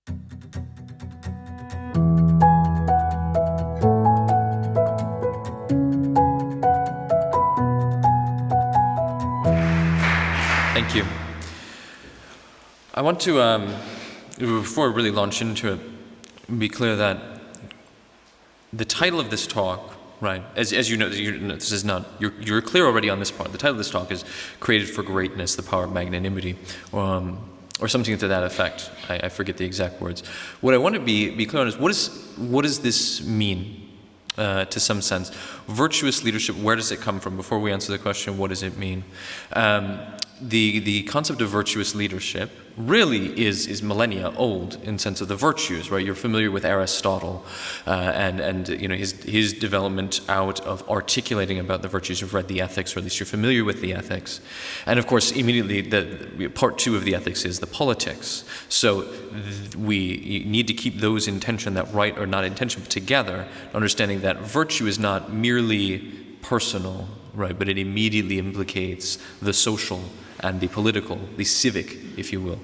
Thank you. I want to, before I really launch into it, be clear that the title of this talk, right, as you know, this is not, you're clear already on this part. The title of this talk is Created for Greatness, the Power of Magnanimity, or something to that effect. I forget the exact words. What I want to be clear on is, what does this mean, to some sense? Virtuous leadership, where does it come from? Before we answer the question, what does it mean? The concept of virtuous leadership really is millennia old in sense of the virtues, right? You're familiar with Aristotle and you know his development out of articulating about the virtues. You've read the Ethics, or at least you're familiar with the Ethics. And of course, immediately, the part 2 of the Ethics is the politics. So we need to keep those in tension, that right or not in tension, but together, understanding that virtue is not merely personal, right, but it immediately implicates the social and the political, the civic, if you will.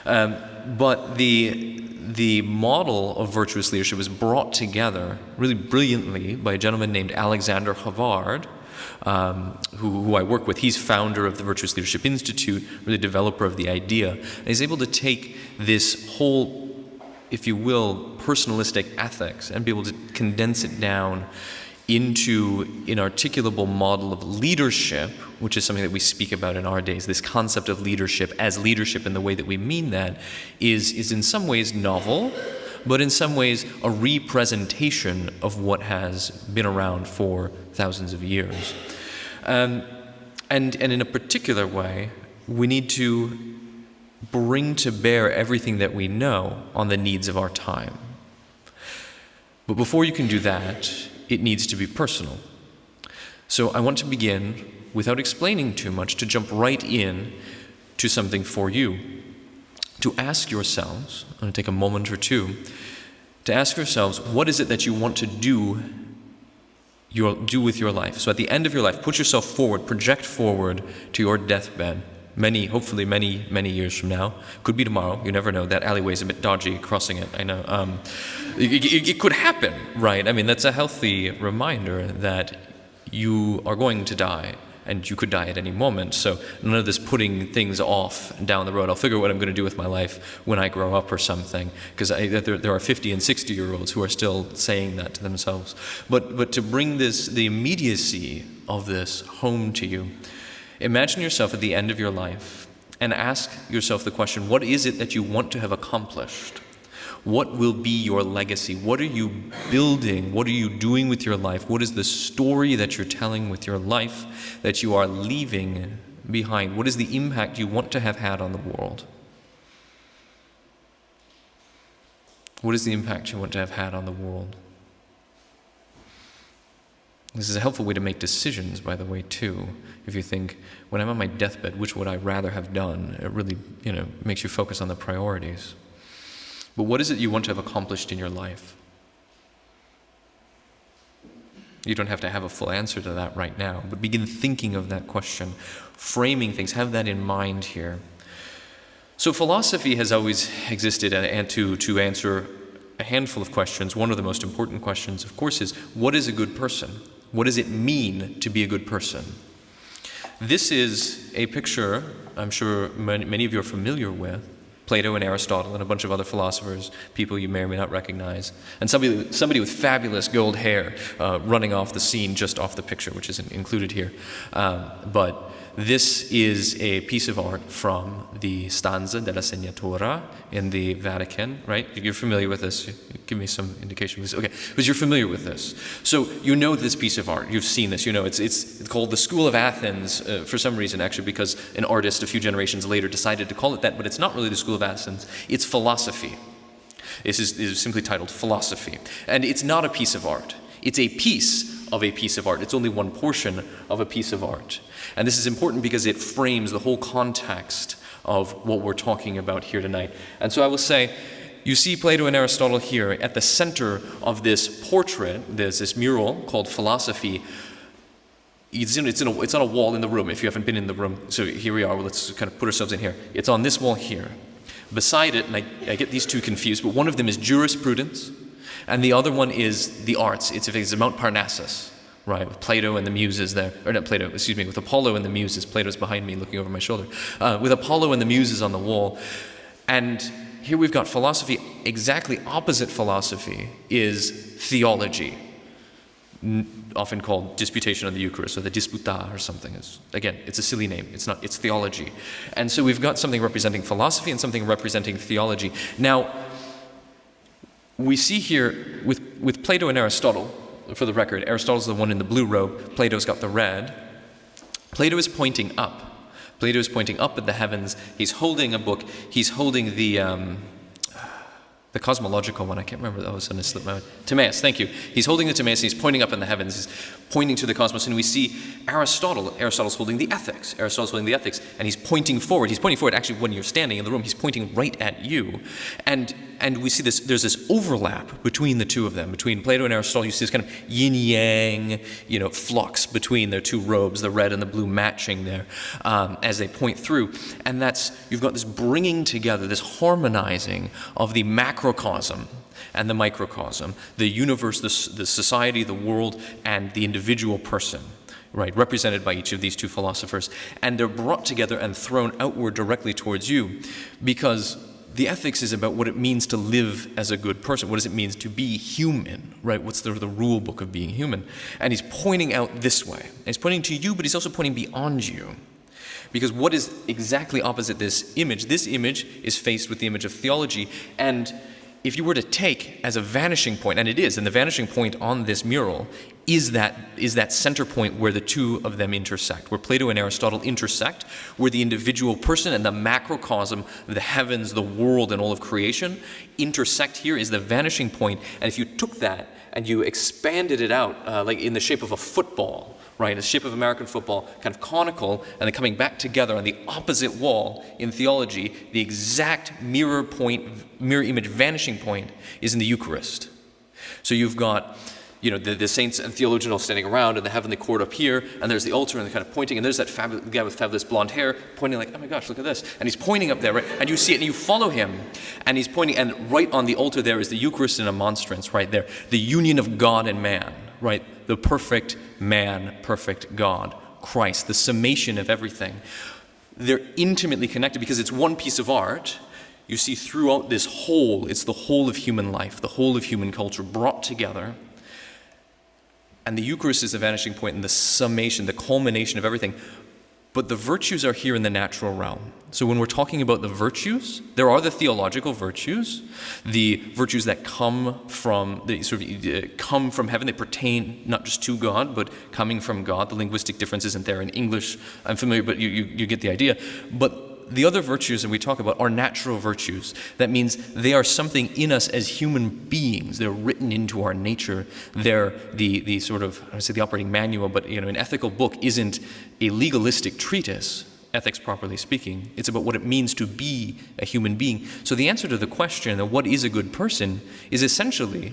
But the model of virtuous leadership was brought together really brilliantly by a gentleman named Alexander Havard, who I work with. He's founder of the Virtuous Leadership Institute, really developer of the idea. And he's able to take this whole, if you will, personalistic ethics and be able to condense it down into an articulable model of leadership, which is something that we speak about in our days. This concept of leadership as leadership in the way that we mean that is in some ways novel, but in some ways a representation of what has been around for thousands of years. And in a particular way, we need to bring to bear everything that we know on the needs of our time. But before you can do that, it needs to be personal. So I want to begin, without explaining too much, to jump right in to something for you. To ask yourselves, I'm going to take a moment or two, to ask yourselves, what is it that you want to do with your life? So at the end of your life, put yourself forward, project forward to your deathbed. Hopefully many years from now. Could be tomorrow, you never know. That alleyway is a bit dodgy, crossing it, I know. It could happen, right? I mean, that's a healthy reminder that you are going to die, and you could die at any moment. So none of this putting things off down the road. I'll figure out what I'm going to do with my life when I grow up or something, because there are 50 and 60-year-olds who are still saying that to themselves. But to bring the immediacy of this home to you, imagine yourself at the end of your life and ask yourself the question, what is it that you want to have accomplished? What will be your legacy? What are you building? What are you doing with your life? What is the story that you're telling with your life that you are leaving behind? What is the impact you want to have had on the world? What is the impact you want to have had on the world? This is a helpful way to make decisions, by the way, too. If you think, when I'm on my deathbed, which would I rather have done? It really, makes you focus on the priorities. But what is it you want to have accomplished in your life? You don't have to have a full answer to that right now, but begin thinking of that question, framing things, have that in mind here. So philosophy has always existed, and to answer a handful of questions, one of the most important questions, of course, is what is a good person? What does it mean to be a good person? This is a picture I'm sure many of you are familiar with. Plato and Aristotle and a bunch of other philosophers, people you may or may not recognize, and somebody with fabulous gold hair running off the scene just off the picture, which isn't included here. But this is a piece of art from the Stanza della Segnatura in the Vatican, right? You're familiar with this. Give me some indication. Okay, because you're familiar with this. So you know this piece of art. You've seen this. You know it's called the School of Athens for some reason, actually, because an artist a few generations later decided to call it that, but it's not really the School of Athens. It's philosophy. This is simply titled Philosophy. And it's not a piece of art. It's a piece of a piece of art. It's only one portion of a piece of art. And this is important because it frames the whole context of what we're talking about here tonight. And so I will say, you see Plato and Aristotle here at the center of this portrait. There's this mural called Philosophy. It's on a wall in the room if you haven't been in the room. So here we are. Let's kind of put ourselves in here. It's on this wall here. Beside it, and I get these two confused, but one of them is jurisprudence, and the other one is the arts. It's Mount Parnassus, right, with Plato and the Muses there. Or not Plato, excuse me, with Apollo and the Muses. Plato's behind me looking over my shoulder. With Apollo and the Muses on the wall. And here we've got philosophy. Exactly opposite philosophy is theology, often called disputation on the Eucharist, or the disputa or something. Again, it's a silly name. It's theology. And so we've got something representing philosophy and something representing theology. Now, we see here with Plato and Aristotle, for the record, Aristotle's the one in the blue robe, Plato's got the red. Plato is pointing up. Plato is pointing up at the heavens. He's holding a book. He's holding the cosmological one. I can't remember. That was going to slip my mind. Timaeus, thank you. He's holding the Timaeus, and he's pointing up in the heavens. He's pointing to the cosmos, and we see Aristotle. Aristotle's holding the ethics. Aristotle's holding the ethics, and he's pointing forward. He's pointing forward. Actually, when you're standing in the room, he's pointing right at you. And we see this. There's this overlap between the two of them, between Plato and Aristotle. You see this kind of yin-yang, flux between their two robes, the red and the blue matching there, as they point through. And you've got this bringing together, this harmonizing of the macrocosm and the microcosm, the universe, the society, the world, and the individual person, right, represented by each of these two philosophers. And they're brought together and thrown outward directly towards you, because the ethics is about what it means to live as a good person. What does it mean to be human, right? What's the rule book of being human? And he's pointing out this way. And he's pointing to you, but he's also pointing beyond you. Because what is exactly opposite this image? This image is faced with the image of theology. And if you were to take as a vanishing point, and it is, and the vanishing point on this mural is that center point where the two of them intersect, where Plato and Aristotle intersect, where the individual person and the macrocosm, the heavens, the world, and all of creation intersect. Here is the vanishing point. And if you took that and you expanded it out, like in the shape of a football, right, the shape of American football, kind of conical, and then coming back together on the opposite wall in theology, the exact mirror image vanishing point is in the Eucharist. So you've got the saints and theologians all standing around in the heavenly court up here, and there's the altar, and they're kind of pointing, and there's that guy with fabulous blonde hair pointing like, oh my gosh, look at this. And he's pointing up there, right? And you see it, and you follow him, and he's pointing, and right on the altar there is the Eucharist and a monstrance right there. The union of God and man, right? The perfect man, perfect God, Christ, the summation of everything. They're intimately connected because it's one piece of art. You see throughout this whole, it's the whole of human life, the whole of human culture brought together. And the Eucharist is the vanishing point and the summation, the culmination of everything. But the virtues are here in the natural realm. So when we're talking about the virtues, there are the theological virtues, the virtues that come from come from heaven. They pertain not just to God, but coming from God. The linguistic difference isn't there in English. I'm familiar, but you get the idea. But the other virtues that we talk about are natural virtues. That means they are something in us as human beings. They're written into our nature. They're the sort of, I would say the operating manual, but an ethical book isn't a legalistic treatise, ethics properly speaking. It's about what it means to be a human being. So the answer to the question of what is a good person is essentially,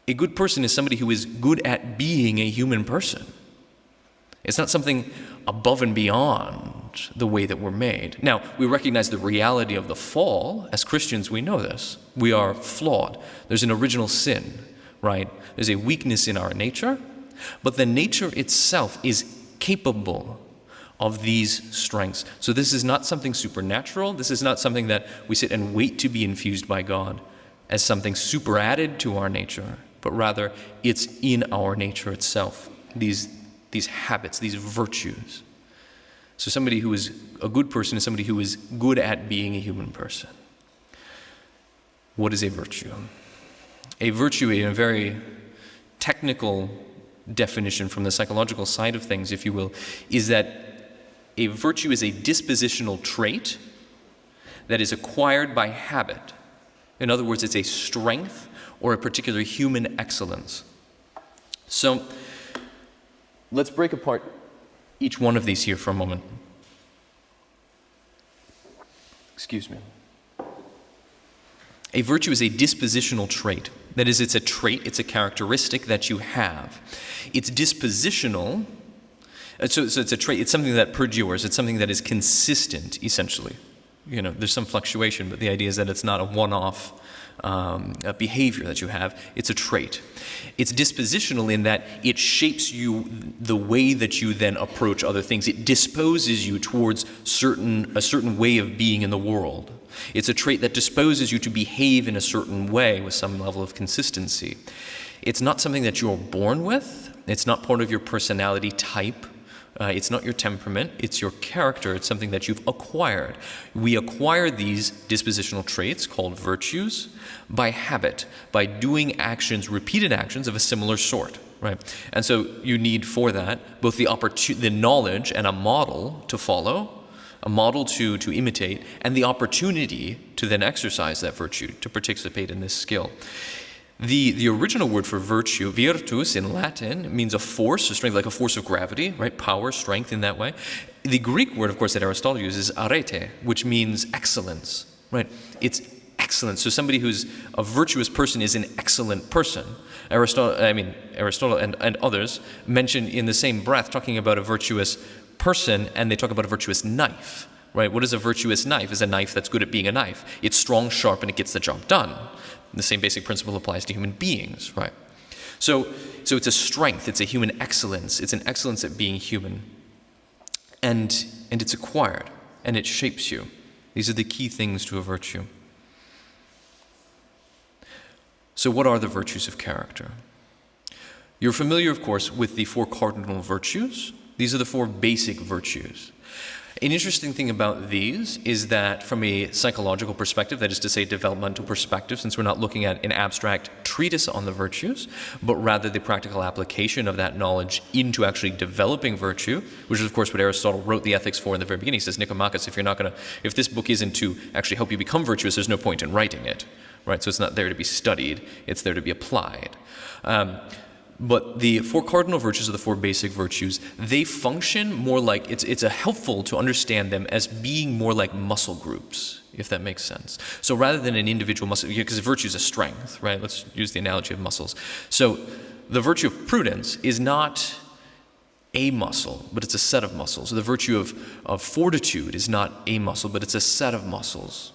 a good person is somebody who is good at being a human person. It's not something above and beyond the way that we're made. Now, we recognize the reality of the fall. As Christians, we know this. We are flawed. There's an original sin, right? There's a weakness in our nature, but the nature itself is capable of these strengths. So this is not something supernatural. This is not something that we sit and wait to be infused by God as something superadded to our nature, but rather it's in our nature itself, these habits, these virtues. So somebody who is a good person is somebody who is good at being a human person. What is a virtue? A virtue, in a very technical definition from the psychological side of things, if you will, is that a virtue is a dispositional trait that is acquired by habit. In other words, it's a strength or a particular human excellence. So let's break apart each one of these here for a moment. Excuse me. A virtue is a dispositional trait. That is, it's a trait, it's a characteristic that you have. It's dispositional, so it's a trait, it's something that perdures, it's something that is consistent, essentially. there's some fluctuation, but the idea is that it's not a one-off a behavior that you have. It's a trait. It's dispositional in that it shapes you the way that you then approach other things. It disposes you towards a certain way of being in the world. It's a trait that disposes you to behave in a certain way with some level of consistency. It's not something that you're born with. It's not part of your personality type. It's not your temperament, it's your character, it's something that you've acquired. We acquire these dispositional traits called virtues by habit, by doing actions, repeated actions of a similar sort, right? And so you need for that both the knowledge and a model to follow, a model to imitate, and the opportunity to then exercise that virtue, to participate in this skill. The original word for virtue, virtus in Latin, means a force, a strength, like a force of gravity, right? Power, strength in that way. The Greek word, of course, that Aristotle uses is arete, which means excellence, right? It's excellence. So somebody who's a virtuous person is an excellent person. Aristotle and others mention in the same breath talking about a virtuous person, and they talk about a virtuous knife, right? What is a virtuous knife? It's a knife that's good at being a knife. It's strong, sharp, and it gets the job done. The same basic principle applies to human beings, right? So it's a strength, it's a human excellence, it's an excellence at being human. And it's acquired, and it shapes you. These are the key things to a virtue. So what are the virtues of character? You're familiar, of course, with the 4 cardinal virtues. These are the 4 basic virtues. An interesting thing about these is that from a psychological perspective, that is to say developmental perspective, since we're not looking at an abstract treatise on the virtues, but rather the practical application of that knowledge into actually developing virtue, which is of course what Aristotle wrote the ethics for in the very beginning. He says, Nicomachus, if this book isn't to actually help you become virtuous, there's no point in writing it, right? So it's not there to be studied, it's there to be applied. But the 4 cardinal virtues are the 4 basic virtues. They function more like, it's helpful to understand them as being more like muscle groups, if that makes sense. So rather than an individual muscle, because virtue is a strength, right? Let's use the analogy of muscles. So the virtue of prudence is not a muscle, but it's a set of muscles. The virtue of fortitude is not a muscle, but it's a set of muscles.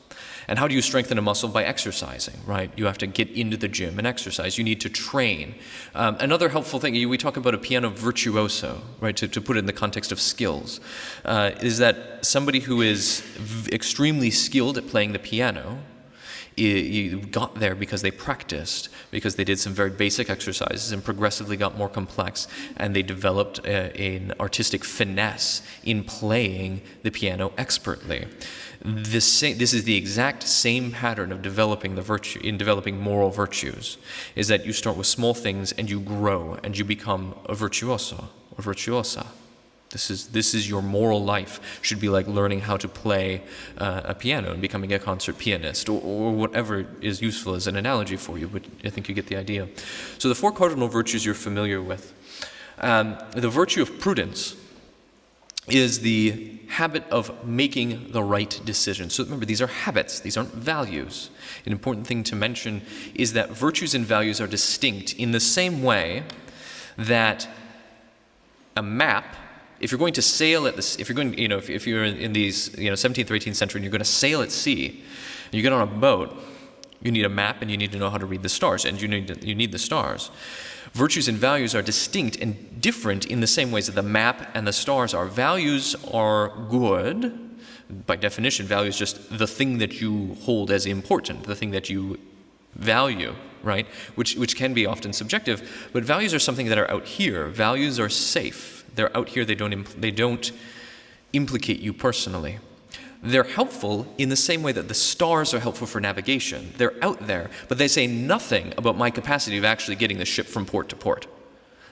And how do you strengthen a muscle? By exercising, right? You have to get into the gym and exercise. You need to train. Another helpful thing, we talk about a piano virtuoso, right, to put it in the context of skills, is that somebody who is extremely skilled at playing the piano, you got there because they practiced, because they did some very basic exercises and progressively got more complex, and they developed an artistic finesse in playing the piano expertly. This is the exact same pattern of developing the virtue, in developing moral virtues, is that you start with small things and you grow and you become a virtuoso or virtuosa. This is your moral life. Should be like learning how to play a piano and becoming a concert pianist, or whatever is useful as an analogy for you, but I think you get the idea. So the 4 cardinal virtues you're familiar with. The virtue of prudence is the habit of making the right decision. So remember, these are habits, these aren't values. An important thing to mention is that virtues and values are distinct in the same way that a map, if you're going to sail at this, if you're going, if you're in these, 17th or 18th century and you're going to sail at sea, and you get on a boat, you need a map and you need to know how to read the stars, and you need the stars. Virtues and values are distinct and different in the same ways that the map and the stars are. Values are good. By definition, value is just the thing that you hold as important, the thing that you value, right? Which can be often subjective, but values are something that are out here. Values are safe. They're out here. They don't implicate you personally. They're helpful in the same way that the stars are helpful for navigation. They're out there, but they say nothing about my capacity of actually getting the ship from port to port.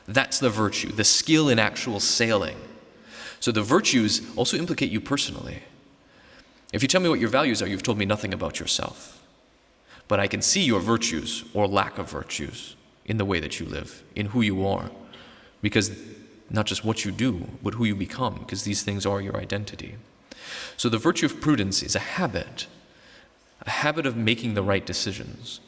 That's the virtue, the skill in actual sailing. So the virtues also implicate you personally. If you tell me what your values are, you've told me nothing about yourself. But I can see your virtues or lack of virtues in the way that you live, in who you are. Because not just what you do, but who you become, because these things are your identity. So the virtue of prudence is a habit of making the right decisions.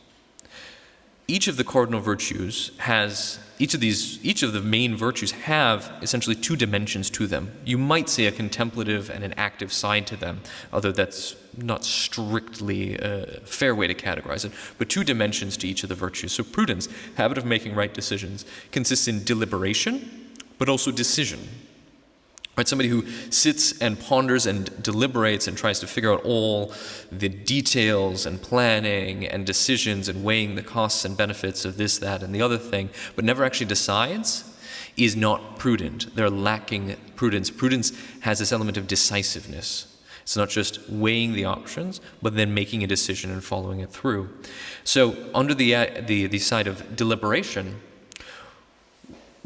each of the cardinal virtues has, each of the main virtues have essentially two dimensions to them. You might say a contemplative and an active side to them, although that's not strictly a fair way to categorize it, but two dimensions to each of the virtues. So prudence, habit of making right decisions, consists in deliberation, but also decision. Right, somebody who sits and ponders and deliberates and tries to figure out all the details and planning and decisions and weighing the costs and benefits of this, that, and the other thing, but never actually decides, is not prudent. They're lacking prudence. Prudence has this element of decisiveness. It's not just weighing the options, but then making a decision and following it through. So under the side of deliberation,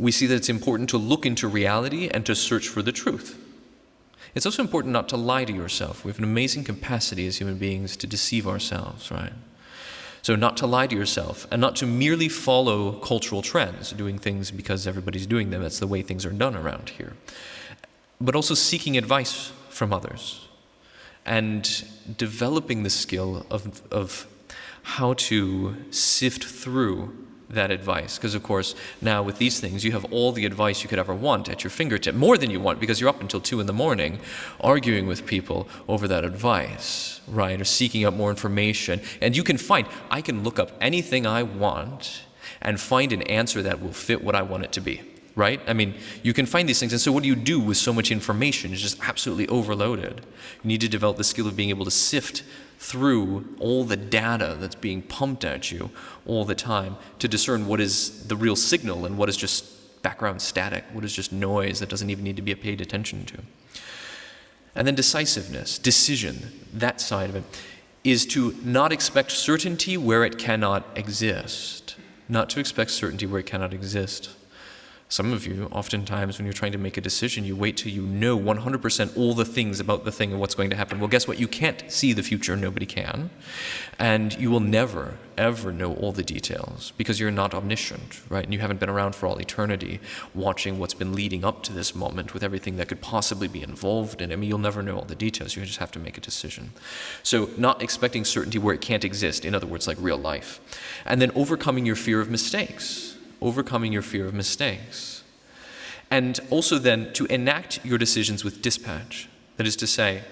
we see that it's important to look into reality and to search for the truth. It's also important not to lie to yourself. We have an amazing capacity as human beings to deceive ourselves, right? So not to lie to yourself and not to merely follow cultural trends, doing things because everybody's doing them. That's the way things are done around here. But also seeking advice from others and developing the skill of how to sift through that advice. Because of course, now with these things, you have all the advice you could ever want at your fingertip, more than you want, because you're up until 2 a.m. arguing with people over that advice, right? Or seeking out more information. And you can I can look up anything I want and find an answer that will fit what I want it to be, right? I mean, you can find these things. And so what do you do with so much information? It's just absolutely overloaded. You need to develop the skill of being able to sift through all the data that's being pumped at you all the time to discern what is the real signal and what is just background static, what is just noise that doesn't even need to be paid attention to. And then decisiveness, decision, that side of it, is to not expect certainty where it cannot exist. Not to expect certainty where it cannot exist. Some of you, oftentimes, when you're trying to make a decision, you wait till you know 100% all the things about the thing and what's going to happen. Well, guess what? You can't see the future. Nobody can. And you will never, ever know all the details because you're not omniscient, right? And you haven't been around for all eternity watching what's been leading up to this moment with everything that could possibly be involved in it. I mean, you'll never know all the details. You just have to make a decision. So not expecting certainty where it can't exist. In other words, like real life. And then overcoming your fear of mistakes. Overcoming your fear of mistakes. And also then to enact your decisions with dispatch. That is to say,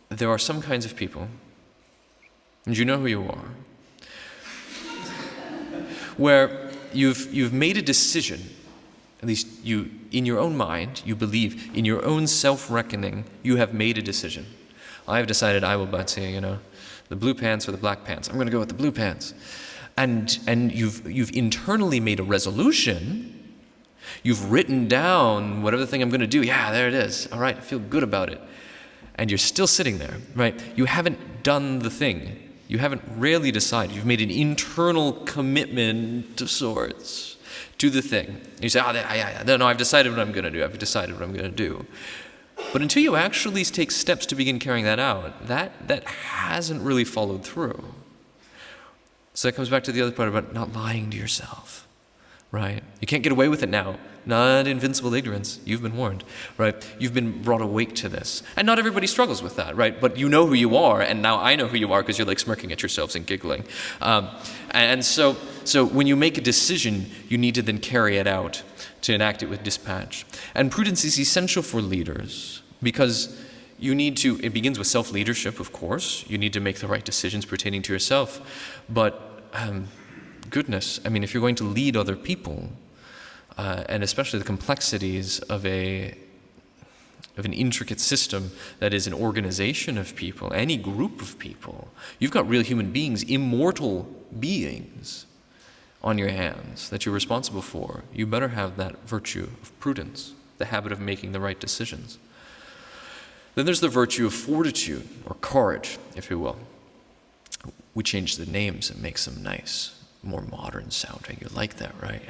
there are some kinds of people, and you know who you are, where you've made a decision, at least you, in your own mind, you believe, in your own self-reckoning, you have made a decision. I have decided I will buy, say, the blue pants or the black pants. I'm going to go with the blue pants. And you've internally made a resolution. You've written down whatever thing I'm going to do. Yeah, there it is. All right, I feel good about it. And you're still sitting there, right? You haven't done the thing. You haven't really decided. You've made an internal commitment of sorts to the thing. You say, no, I've decided what I'm going to do. I've decided what I'm going to do. But until you actually take steps to begin carrying that out, that hasn't really followed through. So that comes back to the other part about not lying to yourself, right? You can't get away with it now. Not invincible ignorance. You've been warned, right? You've been brought awake to this. And not everybody struggles with that, right? But you know who you are, and now I know who you are because you're like smirking at yourselves and giggling. And so when you make a decision, you need to then carry it out to enact it with dispatch. And prudence is essential for leaders because it begins with self-leadership, of course. You need to make the right decisions pertaining to yourself. But goodness, I mean, if you're going to lead other people, and especially the complexities of an intricate system that is an organization of people, any group of people, you've got real human beings, immortal beings on your hands that you're responsible for. You better have that virtue of prudence, the habit of making the right decisions. Then there's the virtue of fortitude, or courage, if you will. We change the names and makes them nice, more modern sounding. You like that, right?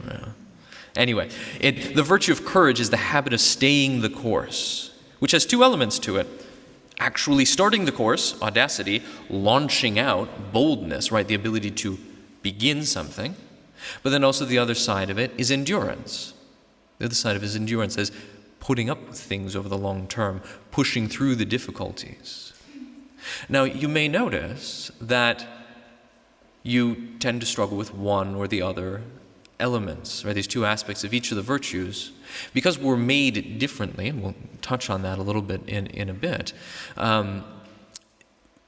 Yeah. Anyway, the virtue of courage is the habit of staying the course, which has 2 elements to it. Actually starting the course, audacity, launching out, boldness, right? The ability to begin something. But then also the other side of it is endurance. The other side of it is endurance, is putting up with things over the long term, pushing through the difficulties. Now, you may notice that you tend to struggle with one or the other elements, right? These two aspects of each of the virtues. Because we're made differently, and we'll touch on that a little bit in a bit,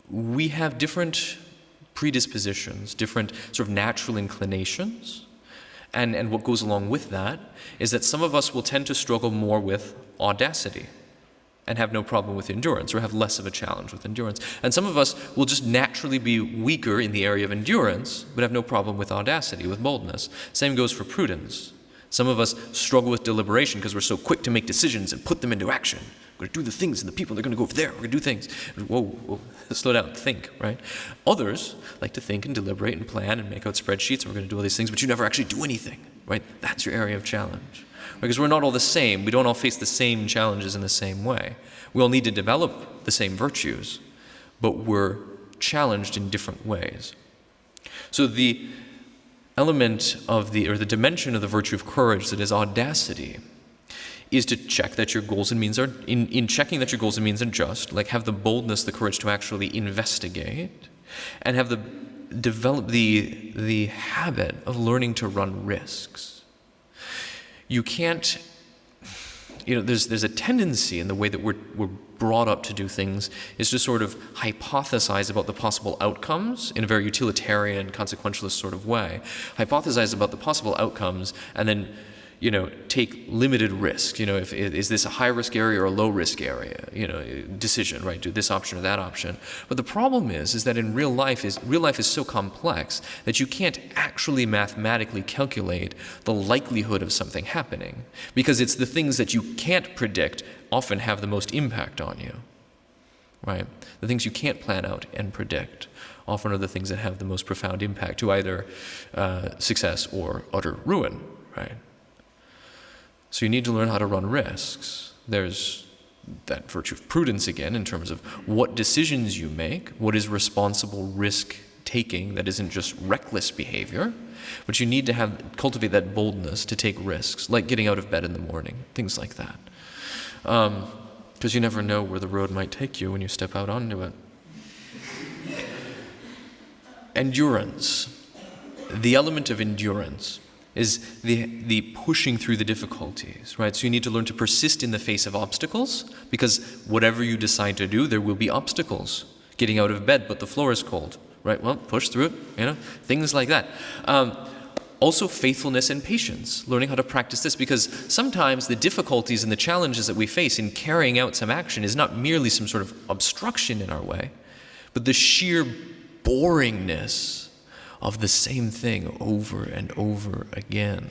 we have different predispositions, different sort of natural inclinations. And what goes along with that is that some of us will tend to struggle more with audacity and have no problem with endurance, or have less of a challenge with endurance. And some of us will just naturally be weaker in the area of endurance, but have no problem with audacity, with boldness. Same goes for prudence. Some of us struggle with deliberation because we're so quick to make decisions and put them into action. We're going to do the things, and the people, they're going to go over there. We're going to do things. Whoa, slow down, think, right? Others like to think and deliberate and plan and make out spreadsheets, and we're going to do all these things, but you never actually do anything, right? That's your area of challenge. Because we're not all the same. We don't all face the same challenges in the same way. We all need to develop the same virtues, but we're challenged in different ways. So the element of the dimension of the virtue of courage that is audacity is to check that your goals and means are, in checking that your goals and means are just, like have the boldness, the courage to actually investigate, and have develop the habit of learning to run risks. You can't, there's a tendency in the way that we're brought up to do things is to sort of hypothesize about the possible outcomes in a very utilitarian, consequentialist sort of way. Hypothesize about the possible outcomes and then, take limited risk. Is this a high-risk area or a low-risk area? Decision, right? Do this option or that option. But the problem is that in real life is so complex that you can't actually mathematically calculate the likelihood of something happening, because it's the things that you can't predict often have the most impact on you, right? The things you can't plan out and predict often are the things that have the most profound impact to either success or utter ruin, right? So you need to learn how to run risks. There's that virtue of prudence again in terms of what decisions you make, what is responsible risk-taking that isn't just reckless behavior, but you need to cultivate that boldness to take risks, like getting out of bed in the morning, things like that. Because you never know where the road might take you when you step out onto it. Endurance. The element of endurance is the pushing through the difficulties, right? So you need to learn to persist in the face of obstacles, because whatever you decide to do, there will be obstacles. Getting out of bed, but the floor is cold, right? Well, push through it, things like that. Also faithfulness and patience, learning how to practice this, because sometimes the difficulties and the challenges that we face in carrying out some action is not merely some sort of obstruction in our way, but the sheer boringness of the same thing over and over again,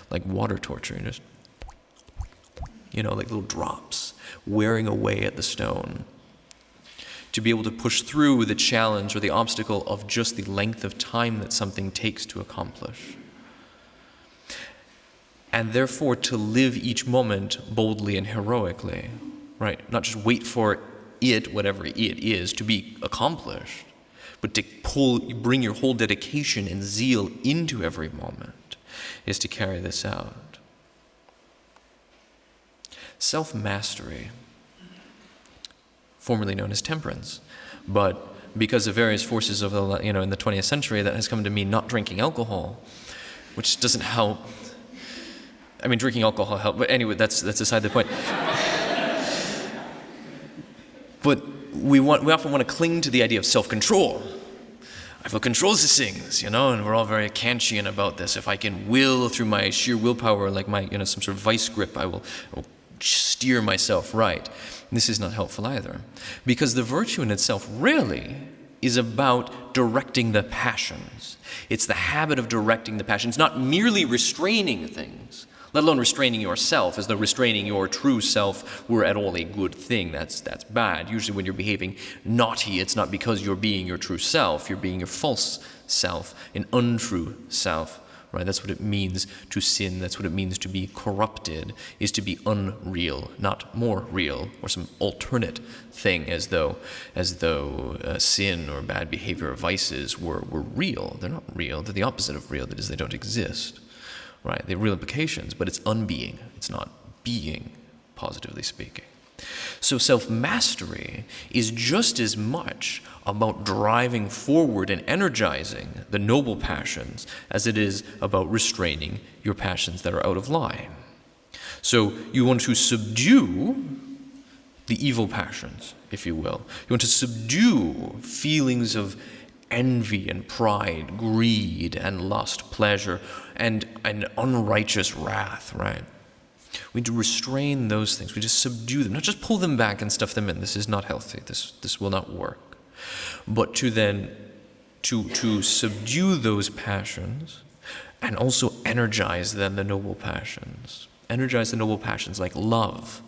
like water torture, just, like little drops wearing away at the stone. To be able to push through the challenge or the obstacle of just the length of time that something takes to accomplish. And therefore to live each moment boldly and heroically, right? Not just wait for it, whatever it is, to be accomplished, but to bring your whole dedication and zeal into every moment is to carry this out. Self-mastery, formerly known as temperance, but because of various forces of in the 20th century, that has come to mean not drinking alcohol, which doesn't help. I mean, drinking alcohol helps, but anyway, that's aside the point. But we often want to cling to the idea of self-control. I will control these things, and we're all very Kantian about this. If I can will through my sheer willpower, like my, some sort of vice grip, I will steer myself right. And this is not helpful either, because the virtue in itself really is about directing the passions. It's the habit of directing the passions, not merely restraining things, let alone restraining yourself, as though restraining your true self were at all a good thing. That's bad. Usually when you're behaving naughty, it's not because you're being your true self, you're being your false self, an untrue self, right? That's what it means to sin, that's what it means to be corrupted, is to be unreal, not more real, or some alternate thing, as though sin or bad behavior or vices were real. They're not real, they're the opposite of real, that is, they don't exist. Right, they have real implications, but it's unbeing. It's not being, positively speaking. So self-mastery is just as much about driving forward and energizing the noble passions as it is about restraining your passions that are out of line. So you want to subdue the evil passions, if you will. You want to subdue feelings of envy and pride, greed and lust, pleasure, and unrighteous wrath, right? We need to restrain those things. We just subdue them, not just pull them back and stuff them in. This is not healthy. This will not work. But to then, to subdue those passions and also energize then the noble passions. Energize the noble passions like love,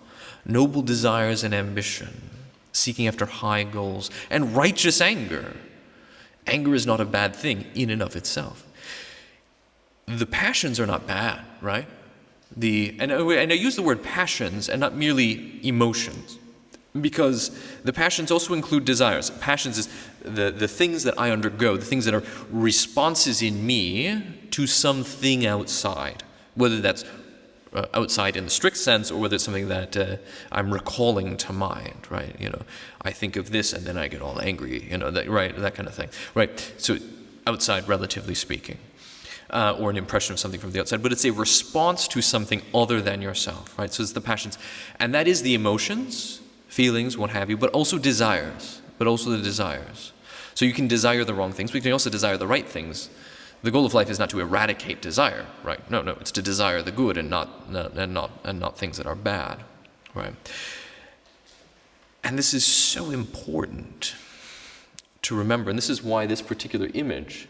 noble desires and ambition, seeking after high goals, and righteous anger. Anger is not a bad thing in and of itself. The passions are not bad, right? And I use the word passions and not merely emotions, because the passions also include desires. Passions is the things that I undergo, the things that are responses in me to something outside, whether that's outside in the strict sense or whether it's something that I'm recalling to mind, right? I think of this and then I get all angry, that kind of thing, right? So outside, relatively speaking. Or an impression of something from the outside, but it's a response to something other than yourself, right? So it's the passions. And that is the emotions, feelings, what have you, but also the desires. So you can desire the wrong things, but you can also desire the right things. The goal of life is not to eradicate desire, right? No, it's to desire the good and not things that are bad, right? And this is so important to remember, and this is why this particular image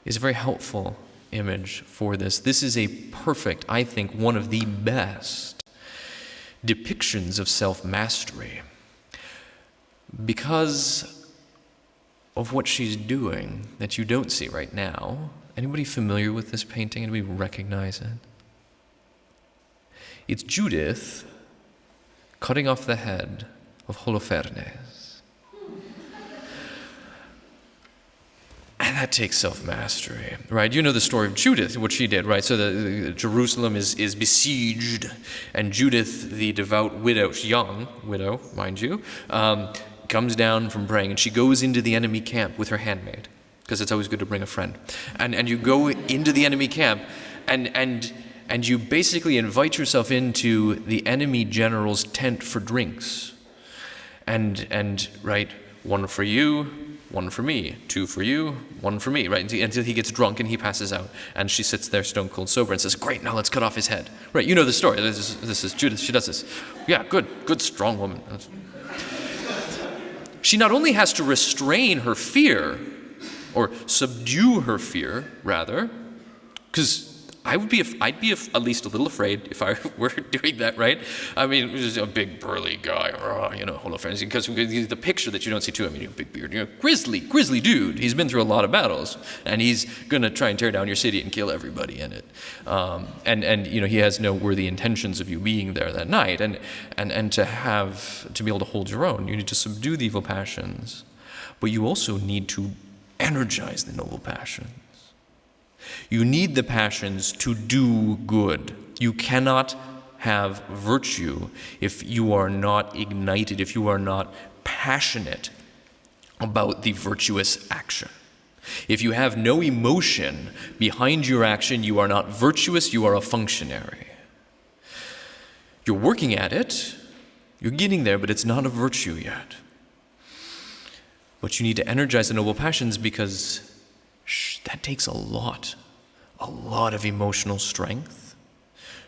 is a very helpful image for this. This is a perfect, I think, one of the best depictions of self-mastery because of what she's doing that you don't see right now. Anybody familiar with this painting? Anybody recognize it? It's Judith cutting off the head of Holofernes. And that takes self-mastery, right? You know the story of Judith, what she did, right? So the Jerusalem is besieged, and Judith, the devout widow, young widow, mind you, comes down from praying, and she goes into the enemy camp with her handmaid, because it's always good to bring a friend. And you go into the enemy camp, and you basically invite yourself into the enemy general's tent for drinks. And right, one for you, one for me, two for you, one for me, right? Until he gets drunk and he passes out. And she sits there stone cold sober and says, great, now let's cut off his head. Right, you know the story. This is Judith, she does this. Yeah, good, strong woman. She not only has to restrain her fear, or subdue her fear, rather, because I'd be at least a little afraid if I were doing that, right? I mean, just a big burly guy, Holofernes, because the picture that you don't see too. I mean, big beard, grizzly dude. He's been through a lot of battles, and he's gonna try and tear down your city and kill everybody in it. And he has no worthy intentions of you being there that night. And to be able to hold your own, you need to subdue the evil passions, but you also need to energize the noble passions. You need the passions to do good. You cannot have virtue if you are not ignited, if you are not passionate about the virtuous action. If you have no emotion behind your action, you are not virtuous, you are a functionary. You're working at it, you're getting there, but it's not a virtue yet. But you need to energize the noble passions because that takes a lot of emotional strength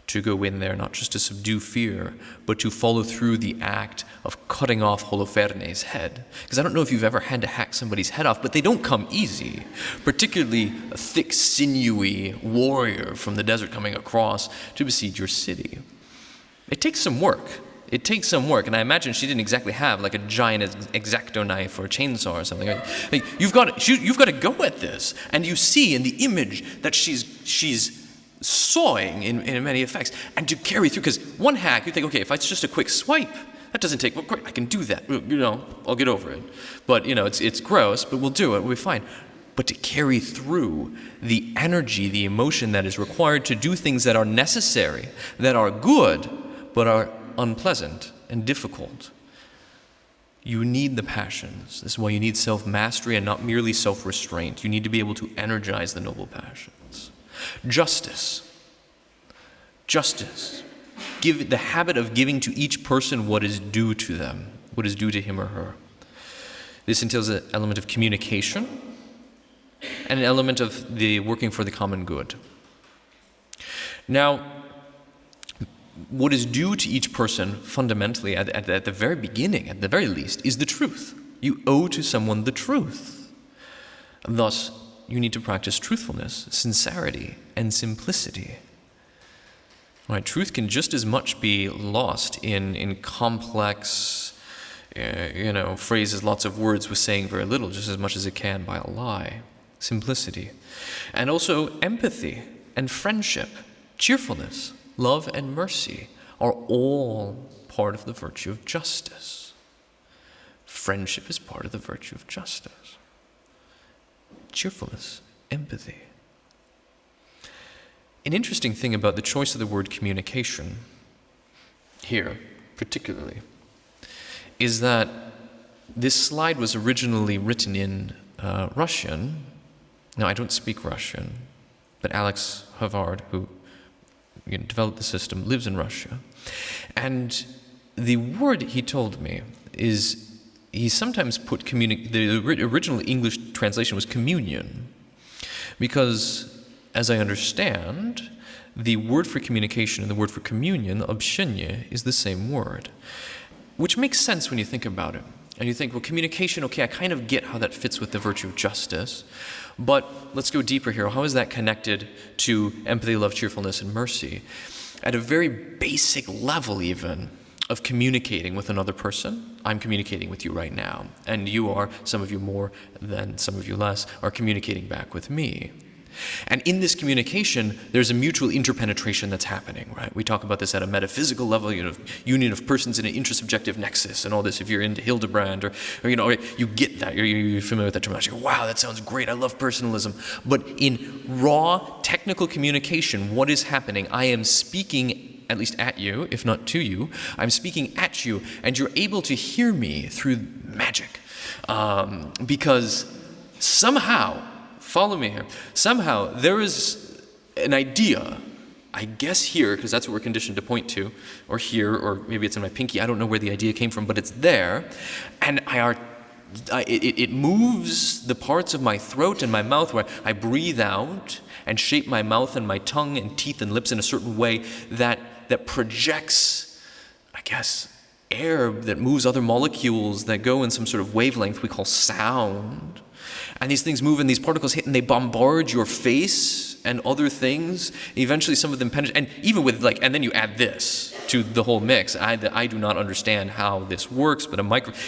to go in there, not just to subdue fear, but to follow through the act of cutting off Holofernes' head. Because I don't know if you've ever had to hack somebody's head off, but they don't come easy. Particularly a thick, sinewy warrior from the desert coming across to besiege your city. It takes some work. And I imagine she didn't exactly have like a giant X-Acto knife or a chainsaw or something. Like you've got to go at this, and you see in the image that she's sawing in many effects, and to carry through. Because one hack, you think, okay, if it's just a quick swipe, that doesn't take. Well, great, I can do that. I'll get over it. But it's gross, but we'll do it. We'll be fine. But to carry through the energy, the emotion that is required to do things that are necessary, that are good, but are unpleasant and difficult. You need the passions. This is why you need self-mastery and not merely self-restraint. You need to be able to energize the noble passions. Justice. Justice. Give the habit of giving to each person what is due to them, what is due to him or her. This entails an element of communication and an element of the working for the common good. Now, what is due to each person fundamentally at the very beginning, at the very least, is the truth. You owe to someone the truth. And thus, you need to practice truthfulness, sincerity, and simplicity. Right? Truth can just as much be lost in complex, phrases, lots of words with saying very little, just as much as it can by a lie. Simplicity. And also empathy and friendship, cheerfulness, love and mercy are all part of the virtue of justice. Friendship is part of the virtue of justice. Cheerfulness, empathy. An interesting thing about the choice of the word communication here, particularly, is that this slide was originally written in Russian. Now, I don't speak Russian, but Alex Havard, who developed the system, lives in Russia. And the word he told me is, he sometimes put the original English translation was communion, because, as I understand, the word for communication and the word for communion, общение, is the same word, which makes sense when you think about it. And you think, well, communication, okay, I kind of get how that fits with the virtue of justice, but let's go deeper here. How is that connected to empathy, love, cheerfulness, and mercy? At a very basic level even of communicating with another person, I'm communicating with you right now, and you are, some of you more than some of you less, are communicating back with me. And in this communication, there's a mutual interpenetration that's happening, right? We talk about this at a metaphysical level, union of persons in an intersubjective nexus and all this. If you're into Hildebrand or you get that, you're familiar with that terminology. Wow, that sounds great. I love personalism. But in raw technical communication, what is happening? I am speaking at least at you, if not to you. I'm speaking at you, and you're able to hear me through magic. Because somehow, follow me here. Somehow, there is an idea, I guess here, because that's what we're conditioned to point to, or here, or maybe it's in my pinky. I don't know where the idea came from, but it's there. And it moves the parts of my throat and my mouth where I breathe out and shape my mouth and my tongue and teeth and lips in a certain way that projects, I guess, air that moves other molecules that go in some sort of wavelength we call sound. And these things move and these particles hit and they bombard your face and other things. Eventually some of them penetrate. And even with and then you add this to the whole mix. I do not understand how this works, but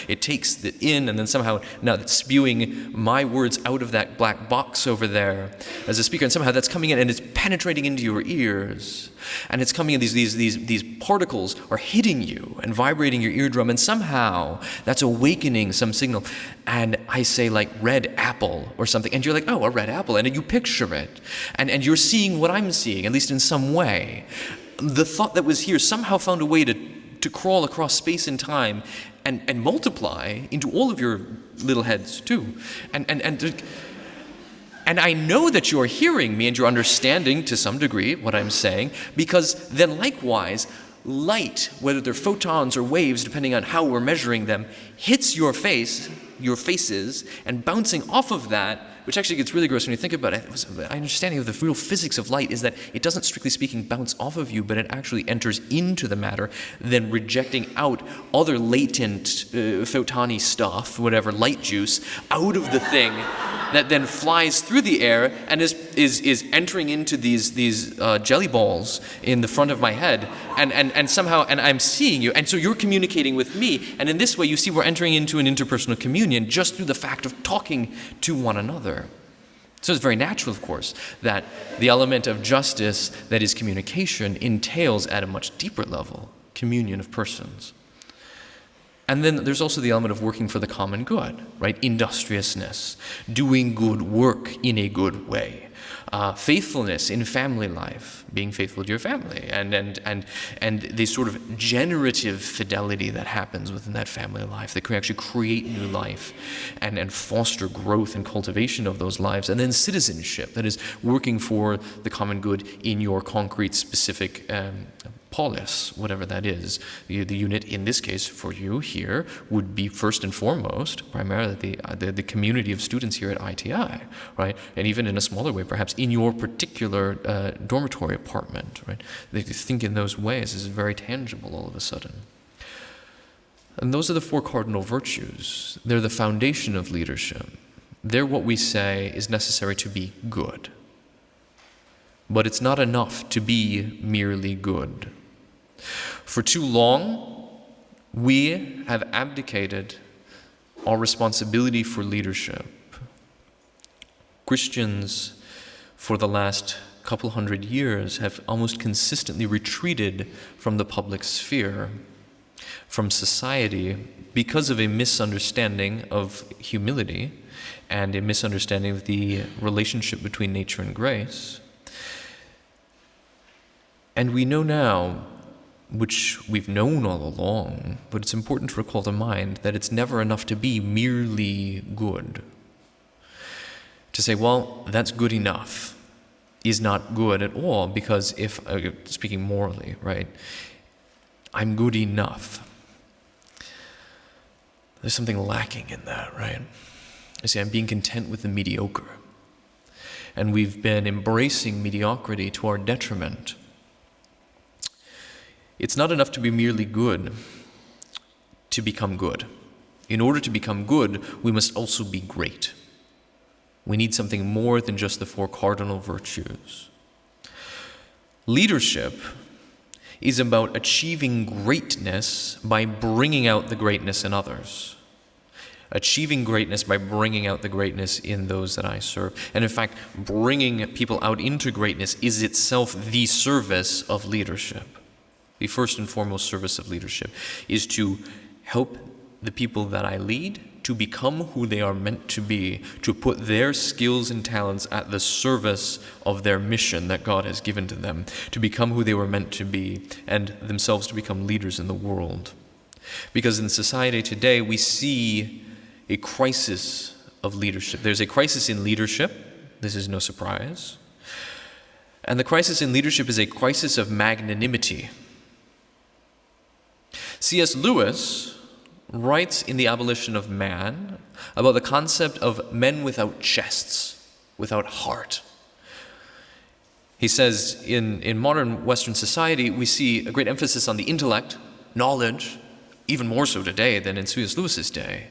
it takes it in and then somehow now it's spewing my words out of that black box over there as a speaker. And somehow that's coming in and it's penetrating into your ears. And it's coming in, these particles are hitting you and vibrating your eardrum, and somehow that's awakening some signal. And I say red apple or something, and you're like, oh, a red apple, and you picture it. And you're seeing what I'm seeing, at least in some way. The thought that was here somehow found a way to crawl across space and time and multiply into all of your little heads too. And I know that you're hearing me and you're understanding to some degree what I'm saying, because then likewise, light, whether they're photons or waves, depending on how we're measuring them, hits your faces, and bouncing off of that, which actually gets really gross when you think about it. My understanding of the real physics of light is that it doesn't, strictly speaking, bounce off of you, but it actually enters into the matter, then rejecting out other latent photony stuff, whatever, light juice, out of the thing that then flies through the air and is entering into these jelly balls in the front of my head, and somehow, and I'm seeing you, and so you're communicating with me, and in this way you see we're entering into an interpersonal communion just through the fact of talking to one another. So it's very natural, of course, that the element of justice, that is communication, entails at a much deeper level communion of persons. And then there's also the element of working for the common good, right? Industriousness, doing good work in a good way. faithfulness in family life, being faithful to your family, and the sort of generative fidelity that happens within that family life that can actually create new life and foster growth and cultivation of those lives. And then citizenship, that is working for the common good in your concrete, specific polis, whatever that is. The unit in this case for you here would be first and foremost, primarily the community of students here at ITI, right? And even in a smaller way, perhaps in your particular dormitory apartment, right? They think in those ways. It's very tangible all of a sudden. And those are the 4 cardinal virtues. They're the foundation of leadership. They're what we say is necessary to be good. But it's not enough to be merely good. For too long, we have abdicated our responsibility for leadership. Christians, for the last couple hundred years, have almost consistently retreated from the public sphere, from society, because of a misunderstanding of humility and a misunderstanding of the relationship between nature and grace. And we know now, which we've known all along, but it's important to recall to mind that it's never enough to be merely good. To say, well, that's good enough is not good at all, because if, speaking morally, right, I'm good enough. There's something lacking in that, right? I say I'm being content with the mediocre. And we've been embracing mediocrity to our detriment. It's not enough to be merely good to become good. In order to become good, we must also be great. We need something more than just the 4 cardinal virtues. Leadership is about achieving greatness by bringing out the greatness in others. Achieving greatness by bringing out the greatness in those that I serve. And in fact, bringing people out into greatness is itself the service of leadership. The first and foremost service of leadership is to help the people that I lead to become who they are meant to be, to put their skills and talents at the service of their mission that God has given to them, to become who they were meant to be, and themselves to become leaders in the world. Because in society today, we see a crisis of leadership. There's a crisis in leadership. This is no surprise. And the crisis in leadership is a crisis of magnanimity. C.S. Lewis writes in The Abolition of Man about the concept of men without chests, without heart. He says, in modern Western society, we see a great emphasis on the intellect, knowledge, even more so today than in C.S. Lewis's day.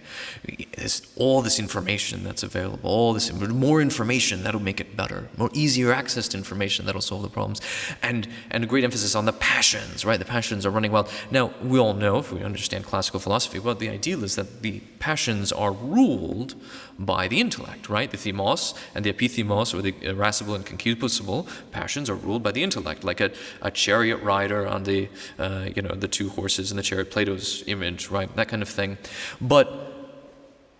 There's all this information that's available, all this more information that'll make it better, more easier access to information that'll solve the problems, and a great emphasis on the passions, right? The passions are running wild. Now, we all know, if we understand classical philosophy, well, the ideal is that the passions are ruled by the intellect, right? The themos and the epithemos, or the irascible and concupiscible passions, are ruled by the intellect, like a chariot rider on the 2 horses in the chariot, Plato's image, right? That kind of thing. But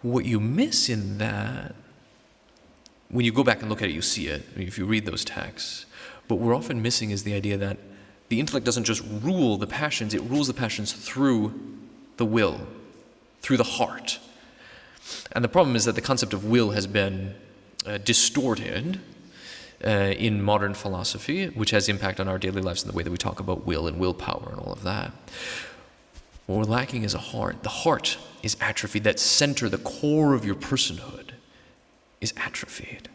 what you miss in that, when you go back and look at it, you see it, if you read those texts. But what we're often missing is the idea that the intellect doesn't just rule the passions, it rules the passions through the will, through the heart. And the problem is that the concept of will has been distorted in modern philosophy, which has impact on our daily lives in the way that we talk about will and willpower and all of that. What we're lacking is a heart. The heart is atrophied. That center, the core of your personhood, is atrophied.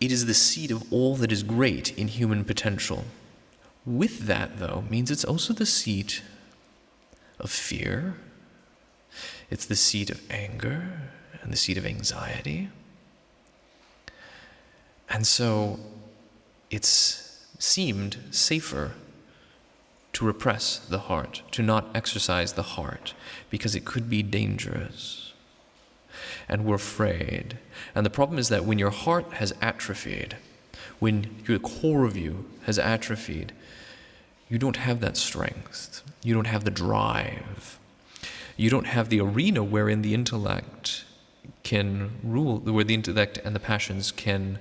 It is the seat of all that is great in human potential. With that, though, means it's also the seat of fear. It's the seat of anger and the seat of anxiety. And so it's seemed safer to repress the heart, to not exercise the heart, because it could be dangerous. And we're afraid. And the problem is that when your heart has atrophied, when the core of you has atrophied, you don't have that strength. You don't have the drive. You don't have the arena wherein the intellect can rule, where the intellect and the passions can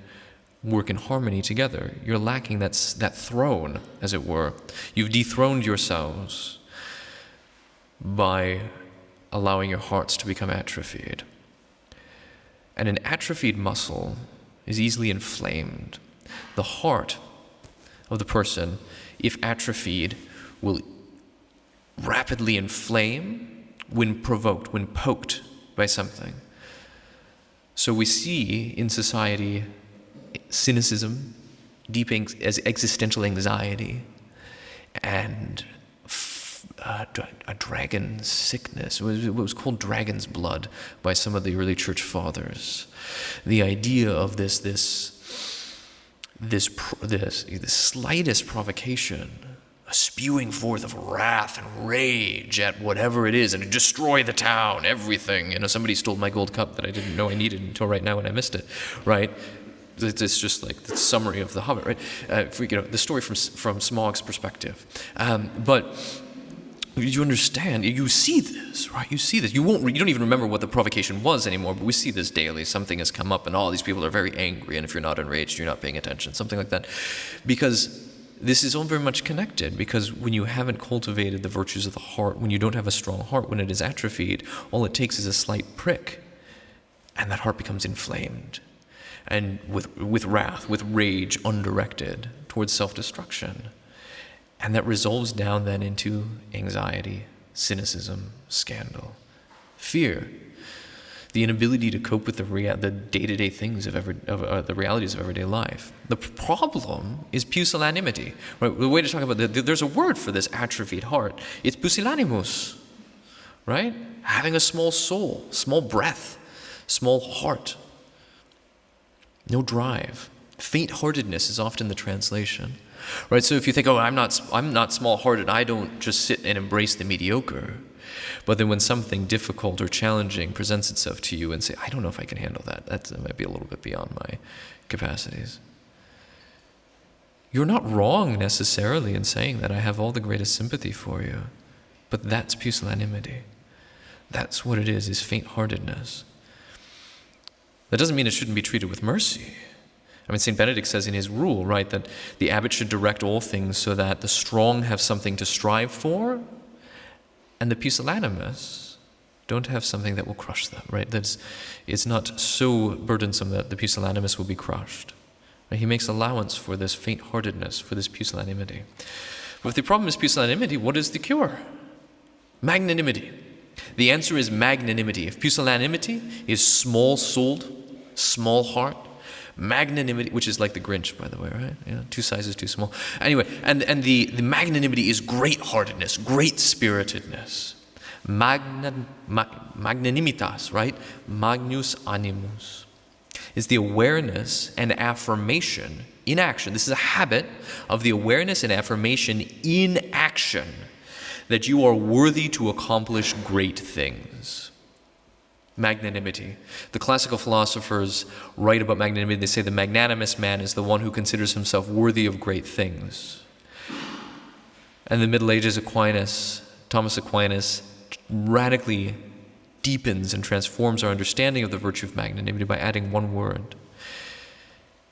work in harmony together. You're lacking that throne, as it were. You've dethroned yourselves by allowing your hearts to become atrophied. And an atrophied muscle is easily inflamed. The heart of the person, if atrophied, will rapidly inflame when provoked, when poked by something. So we see in society cynicism, deep existential anxiety, and a dragon sickness. It was called dragon's blood by some of the early church fathers. The idea of this slightest provocation, a spewing forth of wrath and rage at whatever it is, and to destroy the town, everything. Somebody stole my gold cup that I didn't know I needed until right now when I missed it, right? It's just like the summary of The Hobbit, right? The story from Smaug's perspective. But you understand, you see this, right? You see this. You don't even remember what the provocation was anymore, but we see this daily. Something has come up and all these people are very angry, and if you're not enraged, you're not paying attention, something like that. Because this is all very much connected, because when you haven't cultivated the virtues of the heart, when you don't have a strong heart, when it is atrophied, all it takes is a slight prick, and that heart becomes inflamed, and with wrath, with rage undirected towards self-destruction. And that resolves down then into anxiety, cynicism, scandal, fear, the inability to cope with the day-to-day things the realities of everyday life. The problem is pusillanimity. Right? The way to talk about there's a word for this atrophied heart. It's pusillanimus, right? Having a small soul, small breath, small heart, no drive. Faint-heartedness is often the translation. Right, so if you think, I'm not small-hearted, I don't just sit and embrace the mediocre. But then when something difficult or challenging presents itself to you and say, I don't know if I can handle that. That might be a little bit beyond my capacities. You're not wrong necessarily in saying that. I have all the greatest sympathy for you. But that's pusillanimity. That's what it is faint-heartedness. That doesn't mean it shouldn't be treated with mercy. St. Benedict says in his rule, right, that the abbot should direct all things so that the strong have something to strive for, and the pusillanimous don't have something that will crush them, right? It's not so burdensome that the pusillanimous will be crushed. Right? He makes allowance for this faint-heartedness, for this pusillanimity. But if the problem is pusillanimity, what is the cure? Magnanimity. The answer is magnanimity. If pusillanimity is small-souled, small heart, magnanimity, which is like the Grinch, by the way, right? 2 sizes too small. Anyway, and the magnanimity is great-heartedness, great-spiritedness. Magnanimitas, right? Magnus animus is the awareness and affirmation in action. This is a habit of the awareness and affirmation in action that you are worthy to accomplish great things. Magnanimity. The classical philosophers write about magnanimity. They say the magnanimous man is the one who considers himself worthy of great things. And the Middle Ages Thomas Aquinas, radically deepens and transforms our understanding of the virtue of magnanimity by adding one word.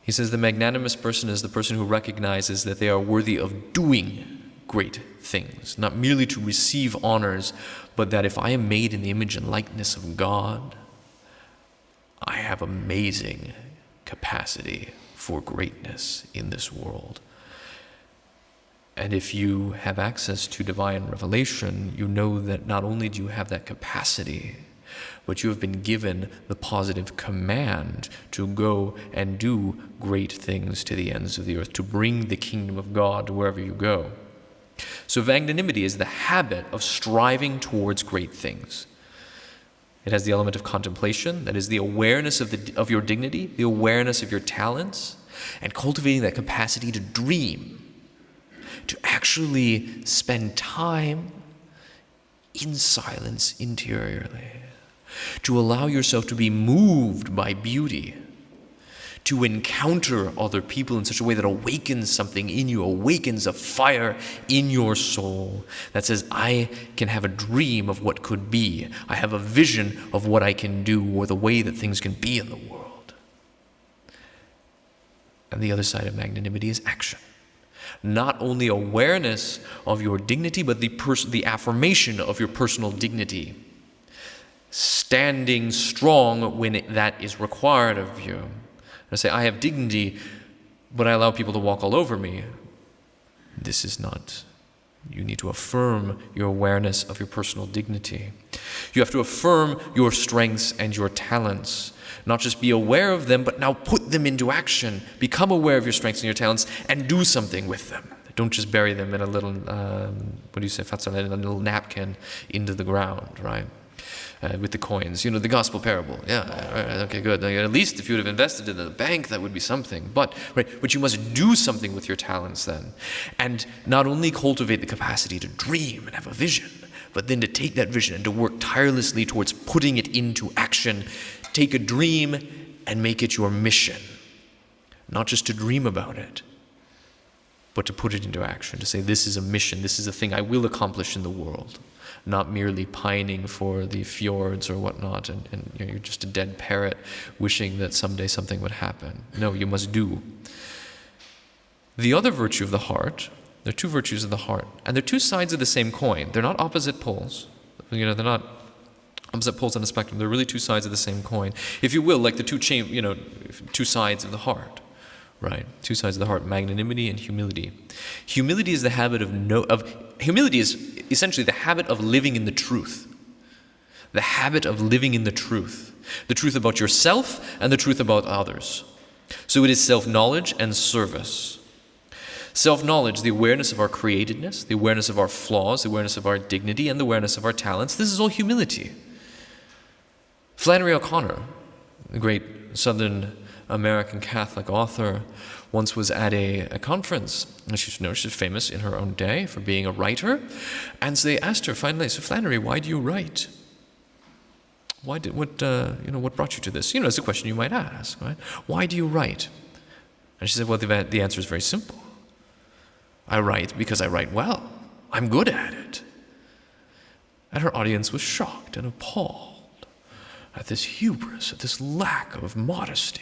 He says the magnanimous person is the person who recognizes that they are worthy of doing great things, not merely to receive honors, but that if I am made in the image and likeness of God, I have amazing capacity for greatness in this world. And if you have access to divine revelation, you know that not only do you have that capacity, but you have been given the positive command to go and do great things to the ends of the earth, to bring the kingdom of God to wherever you go. So magnanimity is the habit of striving towards great things. It has the element of contemplation, that is the awareness of your dignity, the awareness of your talents, and cultivating that capacity to dream, to actually spend time in silence interiorly, to allow yourself to be moved by beauty, to encounter other people in such a way that awakens something in you, awakens a fire in your soul that says, I can have a dream of what could be. I have a vision of what I can do or the way that things can be in the world. And the other side of magnanimity is action. Not only awareness of your dignity, but the affirmation of your personal dignity. Standing strong when that is required of you. I say, I have dignity, but I allow people to walk all over me. This is not. You need to affirm your awareness of your personal dignity. You have to affirm your strengths and your talents. Not just be aware of them, but now put them into action. Become aware of your strengths and your talents and do something with them. Don't just bury them in a little, in a little napkin into the ground, right? With the coins, the gospel parable. Yeah, okay, good. At least if you would have invested in the bank, that would be something. But you must do something with your talents then. And not only cultivate the capacity to dream and have a vision, but then to take that vision and to work tirelessly towards putting it into action. Take a dream and make it your mission. Not just to dream about it, but to put it into action, to say, this is a mission, this is a thing I will accomplish in the world. Not merely pining for the fjords or whatnot, and you're just a dead parrot wishing that someday something would happen. No, you must do. The other virtue of the heart, there are two virtues of the heart, and they're two sides of the same coin. They're not opposite poles. They're not opposite poles on the spectrum. They're really two sides of the same coin. If you will, like the two sides of the heart. Right, two sides of the heart: magnanimity and humility. Humility is the habit humility is essentially the habit of living in the truth. The habit of living in the truth about yourself and the truth about others. So it is self-knowledge and service. Self-knowledge, the awareness of our createdness, the awareness of our flaws, the awareness of our dignity, and the awareness of our talents. This is all humility. Flannery O'Connor, the great Southern American Catholic author, once was at a conference, and she's famous in her own day for being a writer, and so they asked her finally, so Flannery, why do you write? What brought you to this? It's a question you might ask, right? Why do you write? And she said, well, the answer is very simple. I write because I write well. I'm good at it. And her audience was shocked and appalled at this hubris, at this lack of modesty.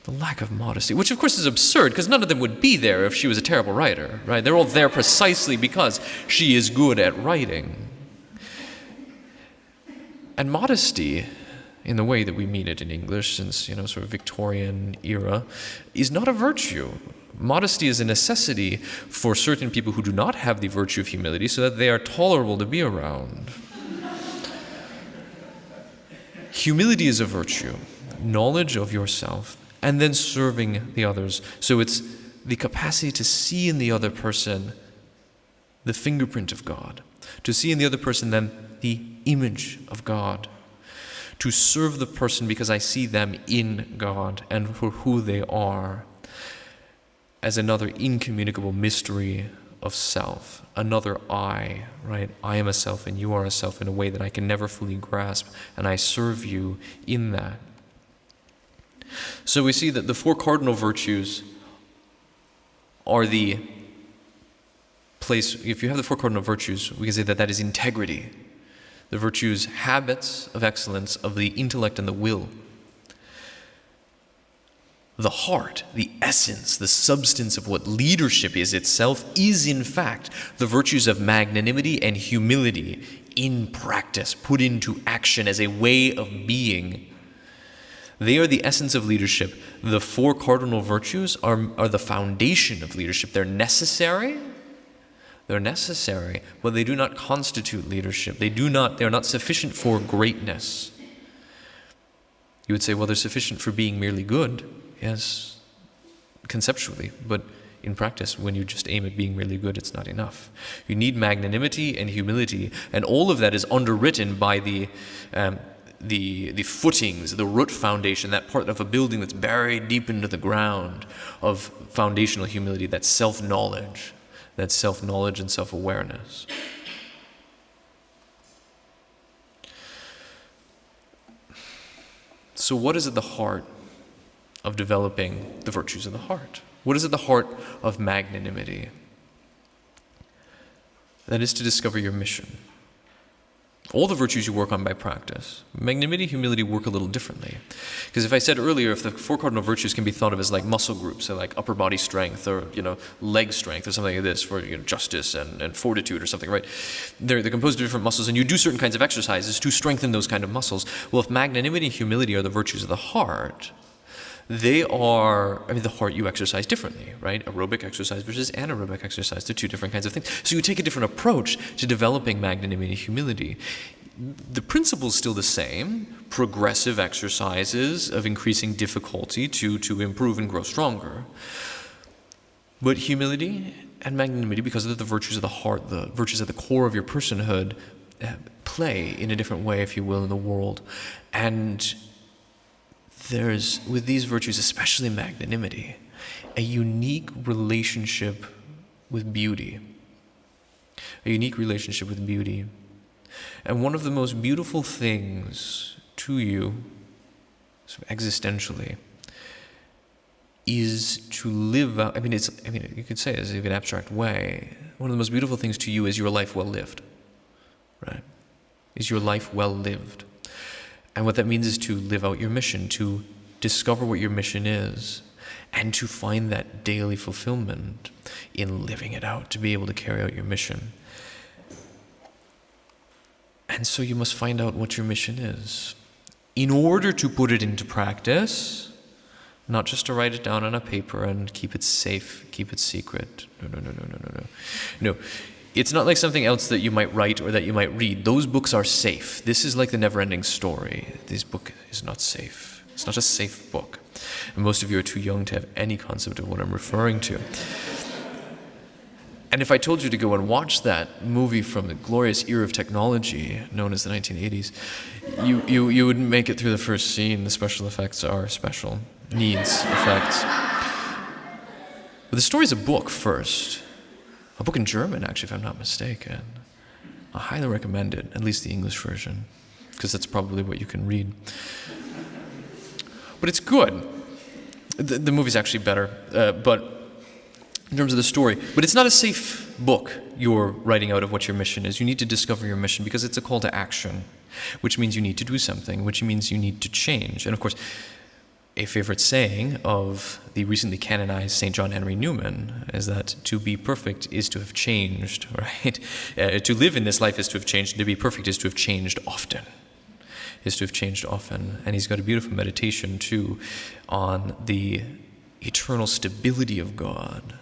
The lack of modesty, which of course is absurd, because none of them would be there if she was a terrible writer, right? They're all there precisely because she is good at writing. And modesty, in the way that we mean it in English since, sort of Victorian era, is not a virtue. Modesty is a necessity for certain people who do not have the virtue of humility so that they are tolerable to be around. Humility is a virtue, knowledge of yourself, and then serving the others. So it's the capacity to see in the other person the fingerprint of God, to see in the other person then the image of God, to serve the person because I see them in God and for who they are, as another incommunicable mystery of self, another I, right? I am a self and you are a self in a way that I can never fully grasp, and I serve you in that. So we see that the four cardinal virtues are the place. If you have the four cardinal virtues, we can say that that is integrity. The virtues, habits of excellence of the intellect and the will. The heart, the essence, the substance of what leadership is itself, is in fact the virtues of magnanimity and humility in practice, put into action as a way of being. They are the essence of leadership. The four cardinal virtues are the foundation of leadership. They're necessary, but they do not constitute leadership. They are not sufficient for greatness. You would say, well, they're sufficient for being merely good. Yes, conceptually, but in practice, when you just aim at being really good, it's not enough. You need magnanimity and humility, and all of that is underwritten by the footings, the root foundation, that part of a building that's buried deep into the ground of foundational humility, that's self-knowledge and self-awareness. So what is at the heart of developing the virtues of the heart. What is at the heart of magnanimity? That is to discover your mission. All the virtues you work on by practice. Magnanimity, humility work a little differently. Because if I said earlier, if the four cardinal virtues can be thought of as like muscle groups, so like upper body strength or, leg strength or something like this for justice and fortitude or something, right? They're composed of different muscles, and you do certain kinds of exercises to strengthen those kind of muscles. Well, if magnanimity and humility are the virtues of the heart, they are, the heart you exercise differently, right? Aerobic exercise versus anaerobic exercise. They're two different kinds of things. So you take a different approach to developing magnanimity and humility. The principle is still the same, progressive exercises of increasing difficulty to improve and grow stronger. But humility and magnanimity, because of the virtues of the heart, the virtues at the core of your personhood, play in a different way, if you will, in the world. And there's, with these virtues, especially magnanimity, a unique relationship with beauty. A unique relationship with beauty. And one of the most beautiful things to you, sort of existentially, is to live out, you could say this in an abstract way, one of the most beautiful things to you is your life well lived, right? Is your life well lived. And what that means is to live out your mission, to discover what your mission is, and to find that daily fulfillment in living it out, to be able to carry out your mission. And so you must find out what your mission is in order to put it into practice, not just to write it down on a paper and keep it safe, keep it secret. No. It's not like something else that you might write or that you might read. Those books are safe. This is like the never-ending story. This book is not safe. It's not a safe book. And most of you are too young to have any concept of what I'm referring to. And if I told you to go and watch that movie from the glorious era of technology known as the 1980s, you wouldn't make it through the first scene. The special effects are special needs effects. But the story's a book first. A book in German, actually, if I'm not mistaken. I highly recommend it, at least the English version, because that's probably what you can read. But it's good. The movie's actually better, but in terms of the story. But it's not a safe book you're writing out of what your mission is. You need to discover your mission because it's a call to action, which means you need to do something, which means you need to change. And of course, a favorite saying of the recently canonized St. John Henry Newman is that to be perfect is to have changed, right? To live in this life is to have changed, and to be perfect is to have changed often. And he's got a beautiful meditation, too, on the eternal stability of God,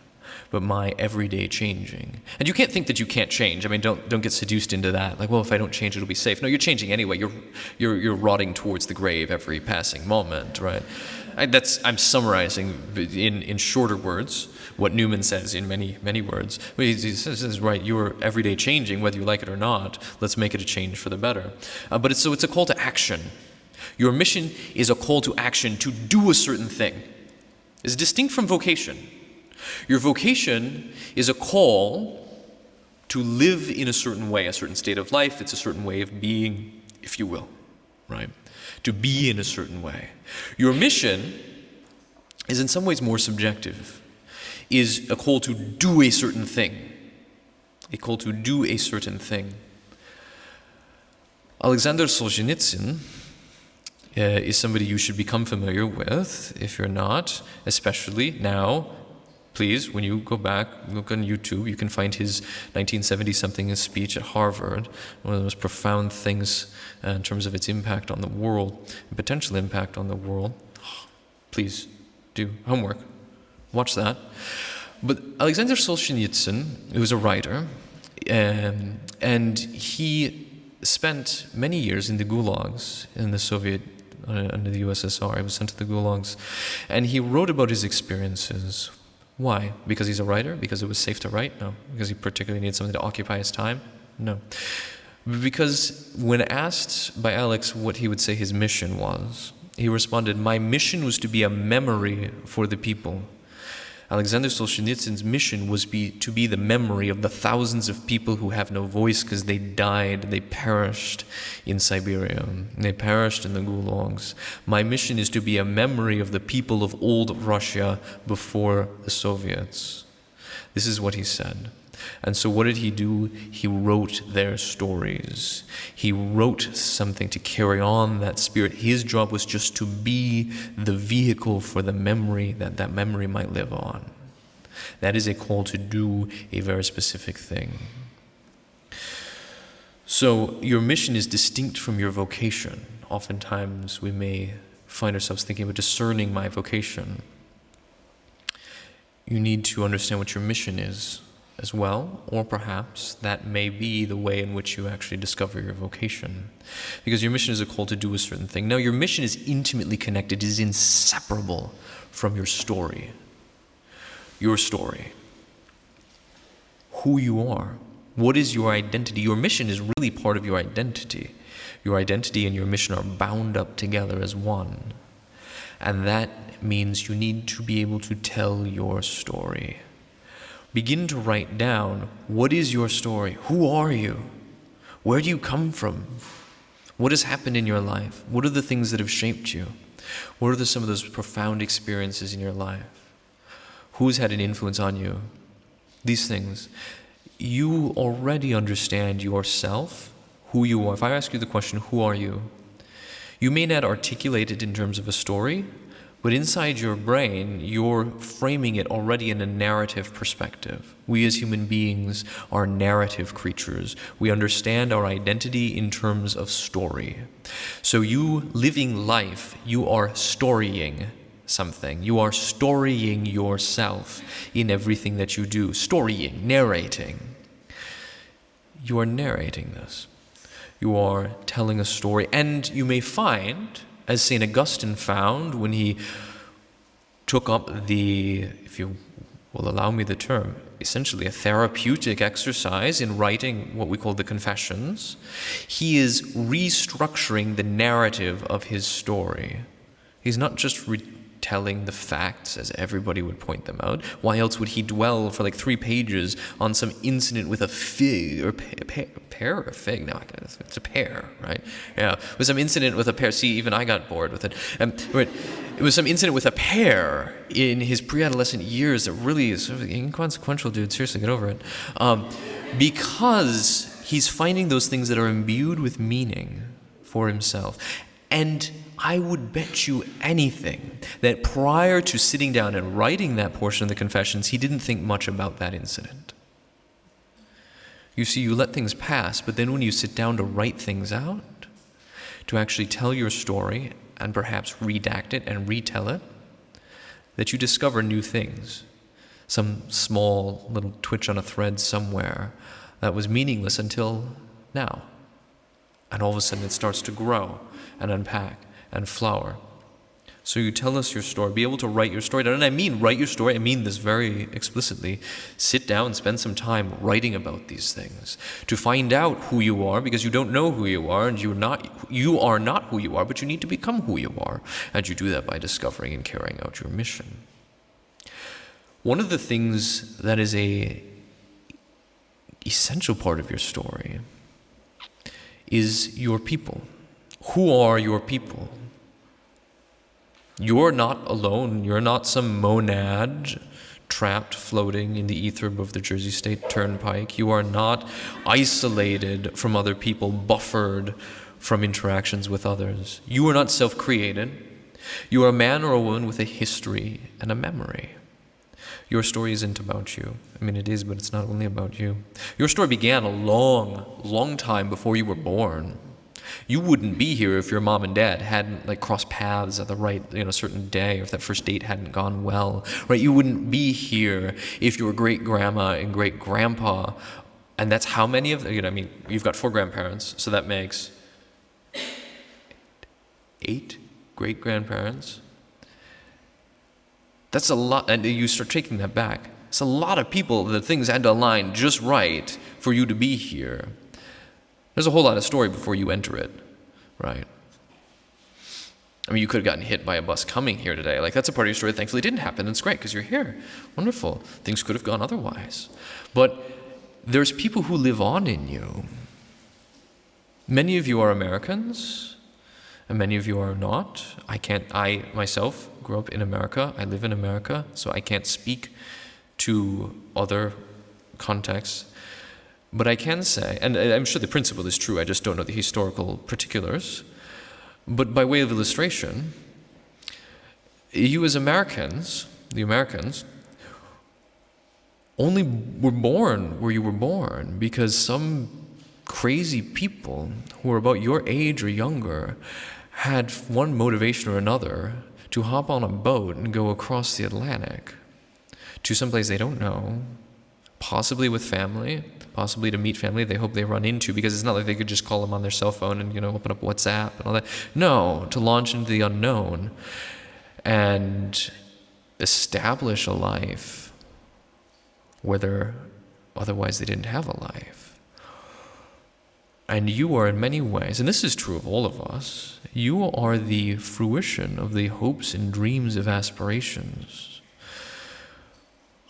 but my everyday changing. And you can't think that you can't change. Don't get seduced into that. Like, well, if I don't change, it'll be safe. No, you're changing anyway. You're rotting towards the grave every passing moment, right? I'm summarizing in shorter words what Newman says in many words. But he says, right, you're everyday changing, whether you like it or not. Let's make it a change for the better. But it's a call to action. Your mission is a call to action to do a certain thing. It's distinct from vocation. Your vocation is a call to live in a certain way, a certain state of life. It's a certain way of being, if you will, right? To be in a certain way. Your mission is in some ways more subjective, is a call to do a certain thing. A call to do a certain thing. Alexander Solzhenitsyn is somebody you should become familiar with, if you're not, especially now. Please, when you go back, look on YouTube, you can find his 1970-something speech at Harvard, one of the most profound things in terms of its impact on the world, and potential impact on the world. Please do homework. Watch that. But Alexander Solzhenitsyn, who was a writer, and he spent many years in the gulags in the Soviet, under the USSR. He was sent to the gulags, and he wrote about his experiences. Why? Because he's a writer? Because it was safe to write? No. Because he particularly needed something to occupy his time? No. Because when asked by Alex what he would say his mission was, he responded, "My mission was to be a memory for the people, Alexander Solzhenitsyn's mission was to be the memory of the thousands of people who have no voice because they died, they perished in Siberia, they perished in the gulags. My mission is to be a memory of the people of old Russia before the Soviets. This is what he said. And so what did he do? He wrote their stories. He wrote something to carry on that spirit. His job was just to be the vehicle for the memory, that memory might live on. That is a call to do a very specific thing. So your mission is distinct from your vocation. Oftentimes we may find ourselves thinking about discerning my vocation. You need to understand what your mission is as well, or perhaps that may be the way in which you actually discover your vocation. Because your mission is a call to do a certain thing. Now, your mission is intimately connected, is inseparable from your story. Your story. Who you are. What is your identity? Your mission is really part of your identity. Your identity and your mission are bound up together as one. And that means you need to be able to tell your story. Begin to write down, what is your story? Who are you? Where do you come from? What has happened in your life? What are the things that have shaped you? What are some of those profound experiences in your life? Who's had an influence on you? These things. You already understand yourself, who you are. If I ask you the question, who are you? You may not articulate it in terms of a story, but inside your brain, you're framing it already in a narrative perspective. We as human beings are narrative creatures. We understand our identity in terms of story. So you living life, you are storying something. You are storying yourself in everything that you do. Storying, narrating. You are narrating this. You are telling a story. And you may find, as St. Augustine found when he took up the, if you will allow me the term, essentially a therapeutic exercise in writing what we call the Confessions, he is restructuring the narrative of his story. He's not just retelling the facts as everybody would point them out. Why else would he dwell for like 3 pages on some incident with a fig or pear or fig? No, it's a pear, right? Yeah, it was some incident with a pear. See, even I got bored with it. It was some incident with a pear in his pre-adolescent years that really is sort of inconsequential, dude. Seriously, get over it. Because he's finding those things that are imbued with meaning for himself. And I would bet you anything that prior to sitting down and writing that portion of the Confessions, he didn't think much about that incident. You see, you let things pass, but then when you sit down to write things out, to actually tell your story and perhaps redact it and retell it, that you discover new things. Some small little twitch on a thread somewhere that was meaningless until now. And all of a sudden it starts to grow and unpack and flower. So you tell us your story, be able to write your story down. And I mean write your story, I mean this very explicitly. Sit down and spend some time writing about these things to find out who you are, because you don't know who you are, and you are not who you are, but you need to become who you are. And you do that by discovering and carrying out your mission. One of the things that is a essential part of your story is your people. Who are your people? You're not alone. You're not some monad trapped, floating in the ether above the Jersey State Turnpike. You are not isolated from other people, buffered from interactions with others. You are not self-created. You are a man or a woman with a history and a memory. Your story isn't about you. I mean, it is, but it's not only about you. Your story began a long, long time before you were born. You wouldn't be here if your mom and dad hadn't crossed paths at the right, certain day, or if that first date hadn't gone well, right? You wouldn't be here if your great-grandma and great-grandpa, and that's how many of them, you've got 4 grandparents, so that makes 8 great-grandparents. That's a lot, and you start taking that back. It's a lot of people that things had to align just right for you to be here. There's a whole lot of story before you enter it, right? I mean, you could have gotten hit by a bus coming here today. Like, that's a part of your story that thankfully didn't happen. That's great because you're here. Wonderful. Things could have gone otherwise. But there's people who live on in you. Many of you are Americans, and many of you are not. I myself grew up in America. I live in America, so I can't speak to other contexts. But I can say, and I'm sure the principle is true, I just don't know the historical particulars. But by way of illustration, you as Americans, the Americans, only were born where you were born because some crazy people who were about your age or younger had one motivation or another to hop on a boat and go across the Atlantic to someplace they don't know, possibly with family, possibly to meet family they hope they run into, because it's not like they could just call them on their cell phone and, open up WhatsApp and all that. No, to launch into the unknown and establish a life where otherwise they didn't have a life. And you are in many ways, and this is true of all of us, you are the fruition of the hopes and dreams of aspirations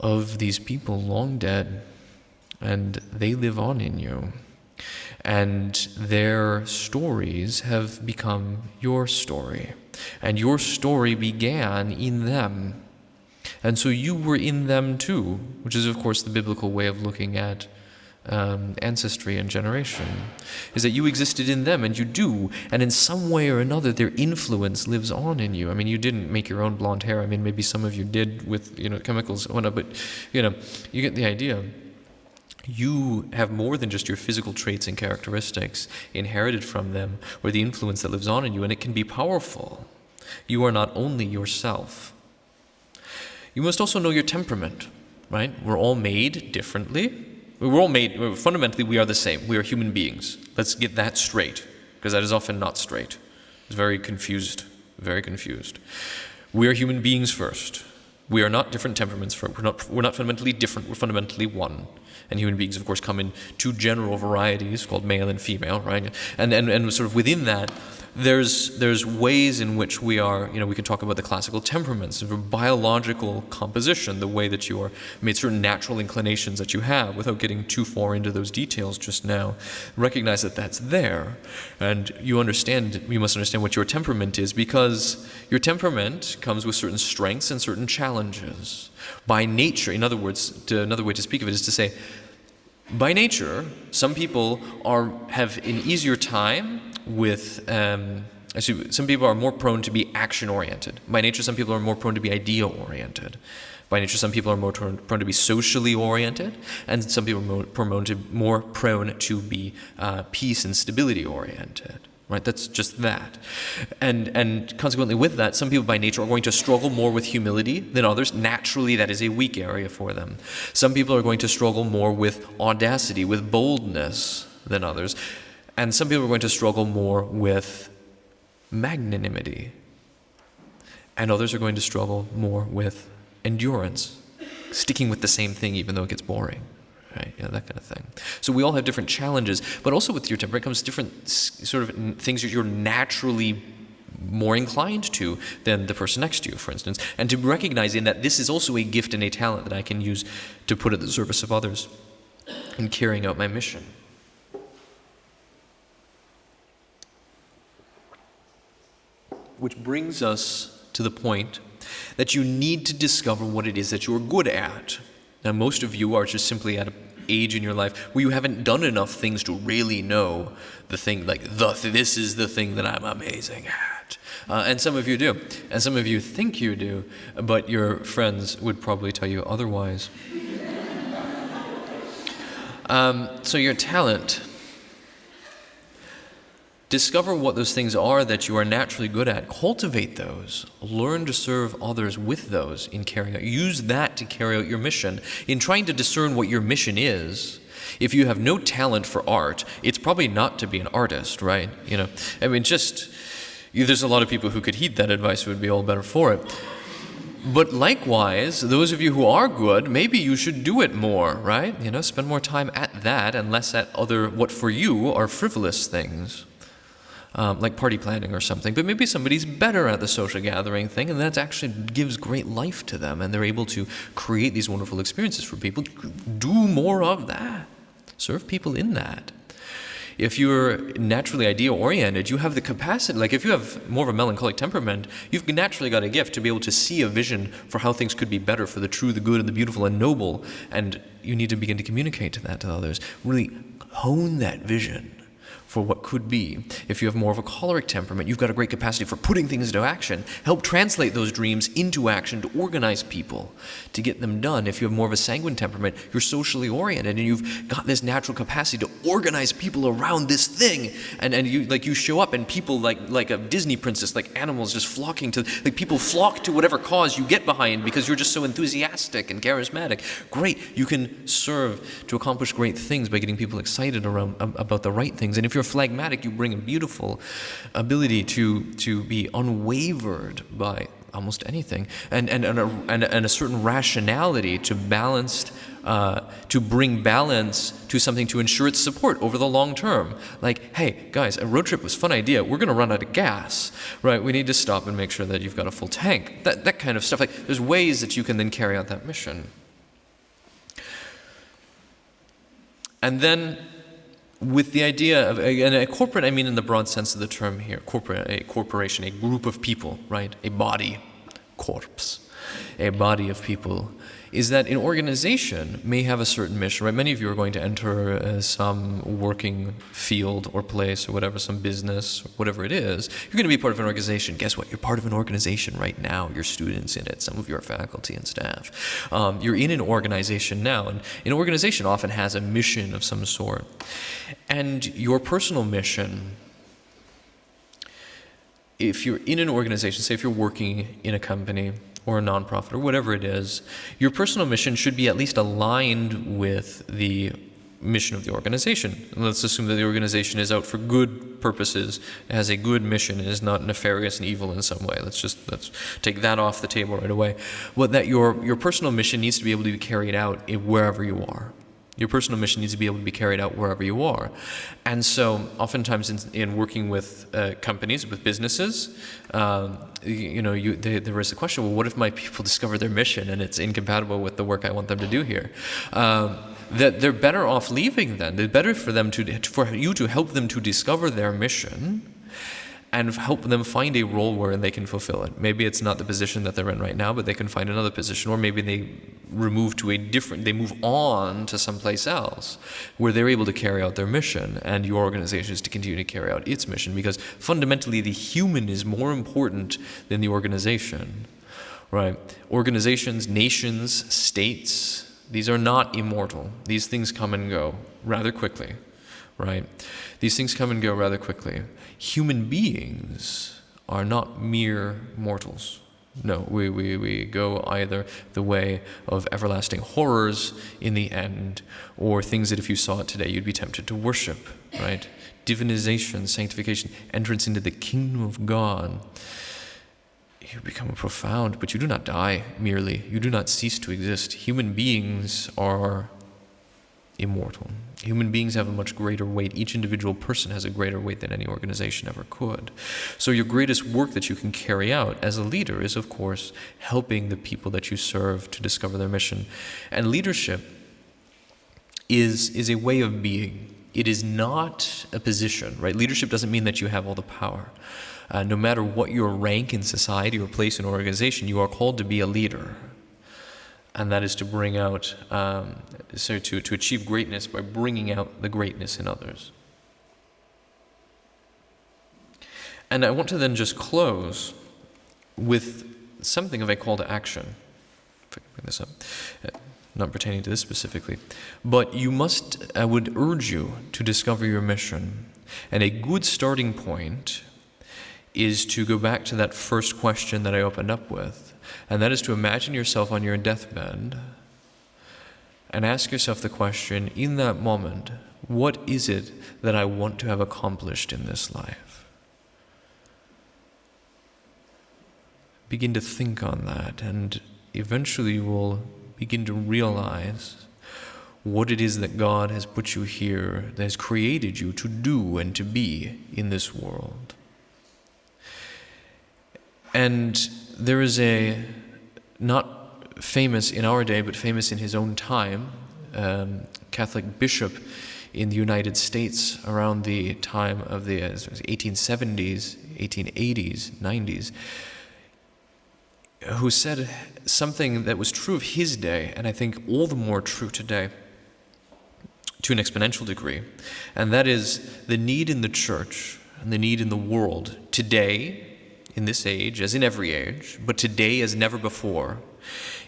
of these people long dead. And they live on in you. And their stories have become your story. And your story began in them. And so you were in them too, which is, of course, the biblical way of looking at ancestry and generation, is that you existed in them, and you do. And in some way or another, their influence lives on in you. I mean, you didn't make your own blonde hair. I mean, maybe some of you did with, chemicals and whatnot, but, you get the idea. You have more than just your physical traits and characteristics inherited from them, or the influence that lives on in you, and it can be powerful. You are not only yourself. You must also know your temperament, right? We're all made differently. Fundamentally, we are the same. We are human beings. Let's get that straight, because that is often not straight. It's very confused. We are human beings first. We are not different temperaments. We're not fundamentally different. We're fundamentally one. And human beings, of course, come in two general varieties called male and female, right? And sort of within that, there's ways in which we are, we can talk about the classical temperaments, of biological composition, the way that you are made, certain natural inclinations that you have, without getting too far into those details just now. Recognize that that's there, and you must understand what your temperament is, because your temperament comes with certain strengths and certain challenges. By nature, in other words, another way to speak of it is to say, by nature, some people have an easier time with, some people are more prone to be action-oriented. By nature, some people are more prone to be idea-oriented. By nature, some people are more prone to be socially oriented, and some people are more prone to be peace and stability-oriented. Right, that's just that. And consequently with that, some people by nature are going to struggle more with humility than others. Naturally, that is a weak area for them. Some people are going to struggle more with audacity, with boldness than others. And some people are going to struggle more with magnanimity. And others are going to struggle more with endurance, sticking with the same thing even though it gets boring. Right, that kind of thing. So we all have different challenges, but also with your temperament comes different sort of things that you're naturally more inclined to than the person next to you, for instance. And to recognizing that this is also a gift and a talent that I can use to put at the service of others in carrying out my mission. Which brings us to the point that you need to discover what it is that you're good at. Now, most of you are just simply at an age in your life where you haven't done enough things to really know the thing, this is the thing that I'm amazing at. And some of you do. And some of you think you do, but your friends would probably tell you otherwise. So your talent. Discover what those things are that you are naturally good at. Cultivate those. Learn to serve others with those in carrying out. Use that to carry out your mission. In trying to discern what your mission is, if you have no talent for art, it's probably not to be an artist, right? There's a lot of people who could heed that advice who would be all better for it. But likewise, those of you who are good, maybe you should do it more, right? Spend more time at that and less at other, what for you are frivolous things. like party planning or something, but maybe somebody's better at the social gathering thing, and that actually gives great life to them, and they're able to create these wonderful experiences for people. Do more of that. Serve people in that. If you're naturally idea-oriented, you have the capacity, like if you have more of a melancholic temperament, you've naturally got a gift to be able to see a vision for how things could be better for the true, the good, and the beautiful and noble, and you need to begin to communicate that to others. Really hone that vision for what could be. If you have more of a choleric temperament, you've got a great capacity for putting things into action. Help translate those dreams into action to organize people, to get them done. If you have more of a sanguine temperament, you're socially oriented and you've got this natural capacity to organize people around this thing. And you show up and people like a Disney princess, like animals just flocking to, like people flock to whatever cause you get behind because you're just so enthusiastic and charismatic. Great, you can serve to accomplish great things by getting people excited about the right things. And if you're phlegmatic, you bring a beautiful ability to be unwavered by almost anything, and a certain rationality to bring balance to something to ensure its support over the long term. Like, hey guys, a road trip was a fun idea. We're going to run out of gas, right? We need to stop and make sure that you've got a full tank. That kind of stuff. Like, there's ways that you can then carry out that mission. And then, with the idea of, and a corporate, I mean in the broad sense of the term here, a corporation, a group of people, right? A body, corpse, a body of people, is that an organization may have a certain mission, right? Many of you are going to enter some working field or place or whatever, some business, or whatever it is. You're going to be part of an organization. Guess what? You're part of an organization right now. Your students in it, some of your faculty and staff. You're in an organization now, and an organization often has a mission of some sort. And your personal mission, if you're in an organization, say if you're working in a company or a nonprofit or whatever it is, your personal mission should be at least aligned with the mission of the organization. And let's assume that the organization is out for good purposes, has a good mission, and is not nefarious and evil in some way. Let's take that off the table right away. Well, that your personal mission needs to be able to be carried out wherever you are. Your personal mission needs to be able to be carried out wherever you are. And so oftentimes in working with companies, with businesses, there is the question, well, what if my people discover their mission and it's incompatible with the work I want them to do here? That they're better off leaving then. They're better for you to help them to discover their mission and help them find a role wherein they can fulfill it. Maybe it's not the position that they're in right now, but they can find another position, or maybe they move on to someplace else where they're able to carry out their mission, and your organization is to continue to carry out its mission, because fundamentally the human is more important than the organization, right? Organizations, nations, states, these are not immortal. These things come and go rather quickly, right? These things come and go rather quickly. Human beings are not mere mortals. No, we go either the way of everlasting horrors in the end, or things that if you saw it today, you'd be tempted to worship, right? Divinization, sanctification, entrance into the kingdom of God. You become profound, but you do not die merely. You do not cease to exist. Human beings are immortal. Human beings have a much greater weight. Each individual person has a greater weight than any organization ever could. So your greatest work that you can carry out as a leader is, of course, helping the people that you serve to discover their mission. And leadership is a way of being. It is not a position, right? Leadership doesn't mean that you have all the power. No matter what your rank in society or place in an organization, you are called to be a leader. And that is to bring out, to achieve greatness by bringing out the greatness in others. And I want to then just close with something of a call to action. If I can bring this up, not pertaining to this specifically. But I would urge you to discover your mission. And a good starting point is to go back to that first question that I opened up with. And that is to imagine yourself on your deathbed and ask yourself the question, in that moment, what is it that I want to have accomplished in this life? Begin to think on that, and eventually you will begin to realize what it is that God has put you here, that has created you to do and to be in this world. And there is a, not famous in our day, but famous in his own time, Catholic bishop in the United States around the time of the 1870s, 1880s, 90s, who said something that was true of his day, and I think all the more true today, to an exponential degree, and that is the need in the church and the need in the world today, in this age, as in every age, but today as never before,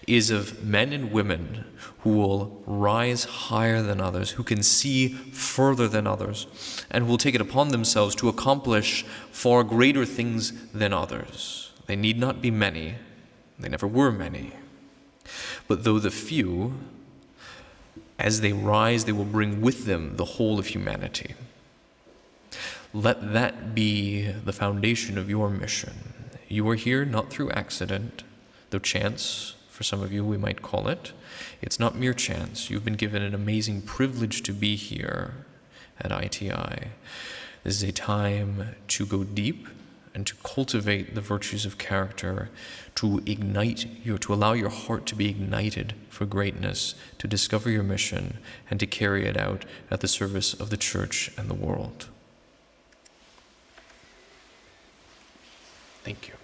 is of men and women who will rise higher than others, who can see further than others, and who will take it upon themselves to accomplish far greater things than others. They need not be many. They never were many. But though the few, as they rise, they will bring with them the whole of humanity. Let that be the foundation of your mission. You are here not through accident, though chance, for some of you we might call it. It's not mere chance. You've been given an amazing privilege to be here at ITI. This is a time to go deep and to cultivate the virtues of character, to ignite you, to allow your heart to be ignited for greatness, to discover your mission, and to carry it out at the service of the church and the world. Thank you.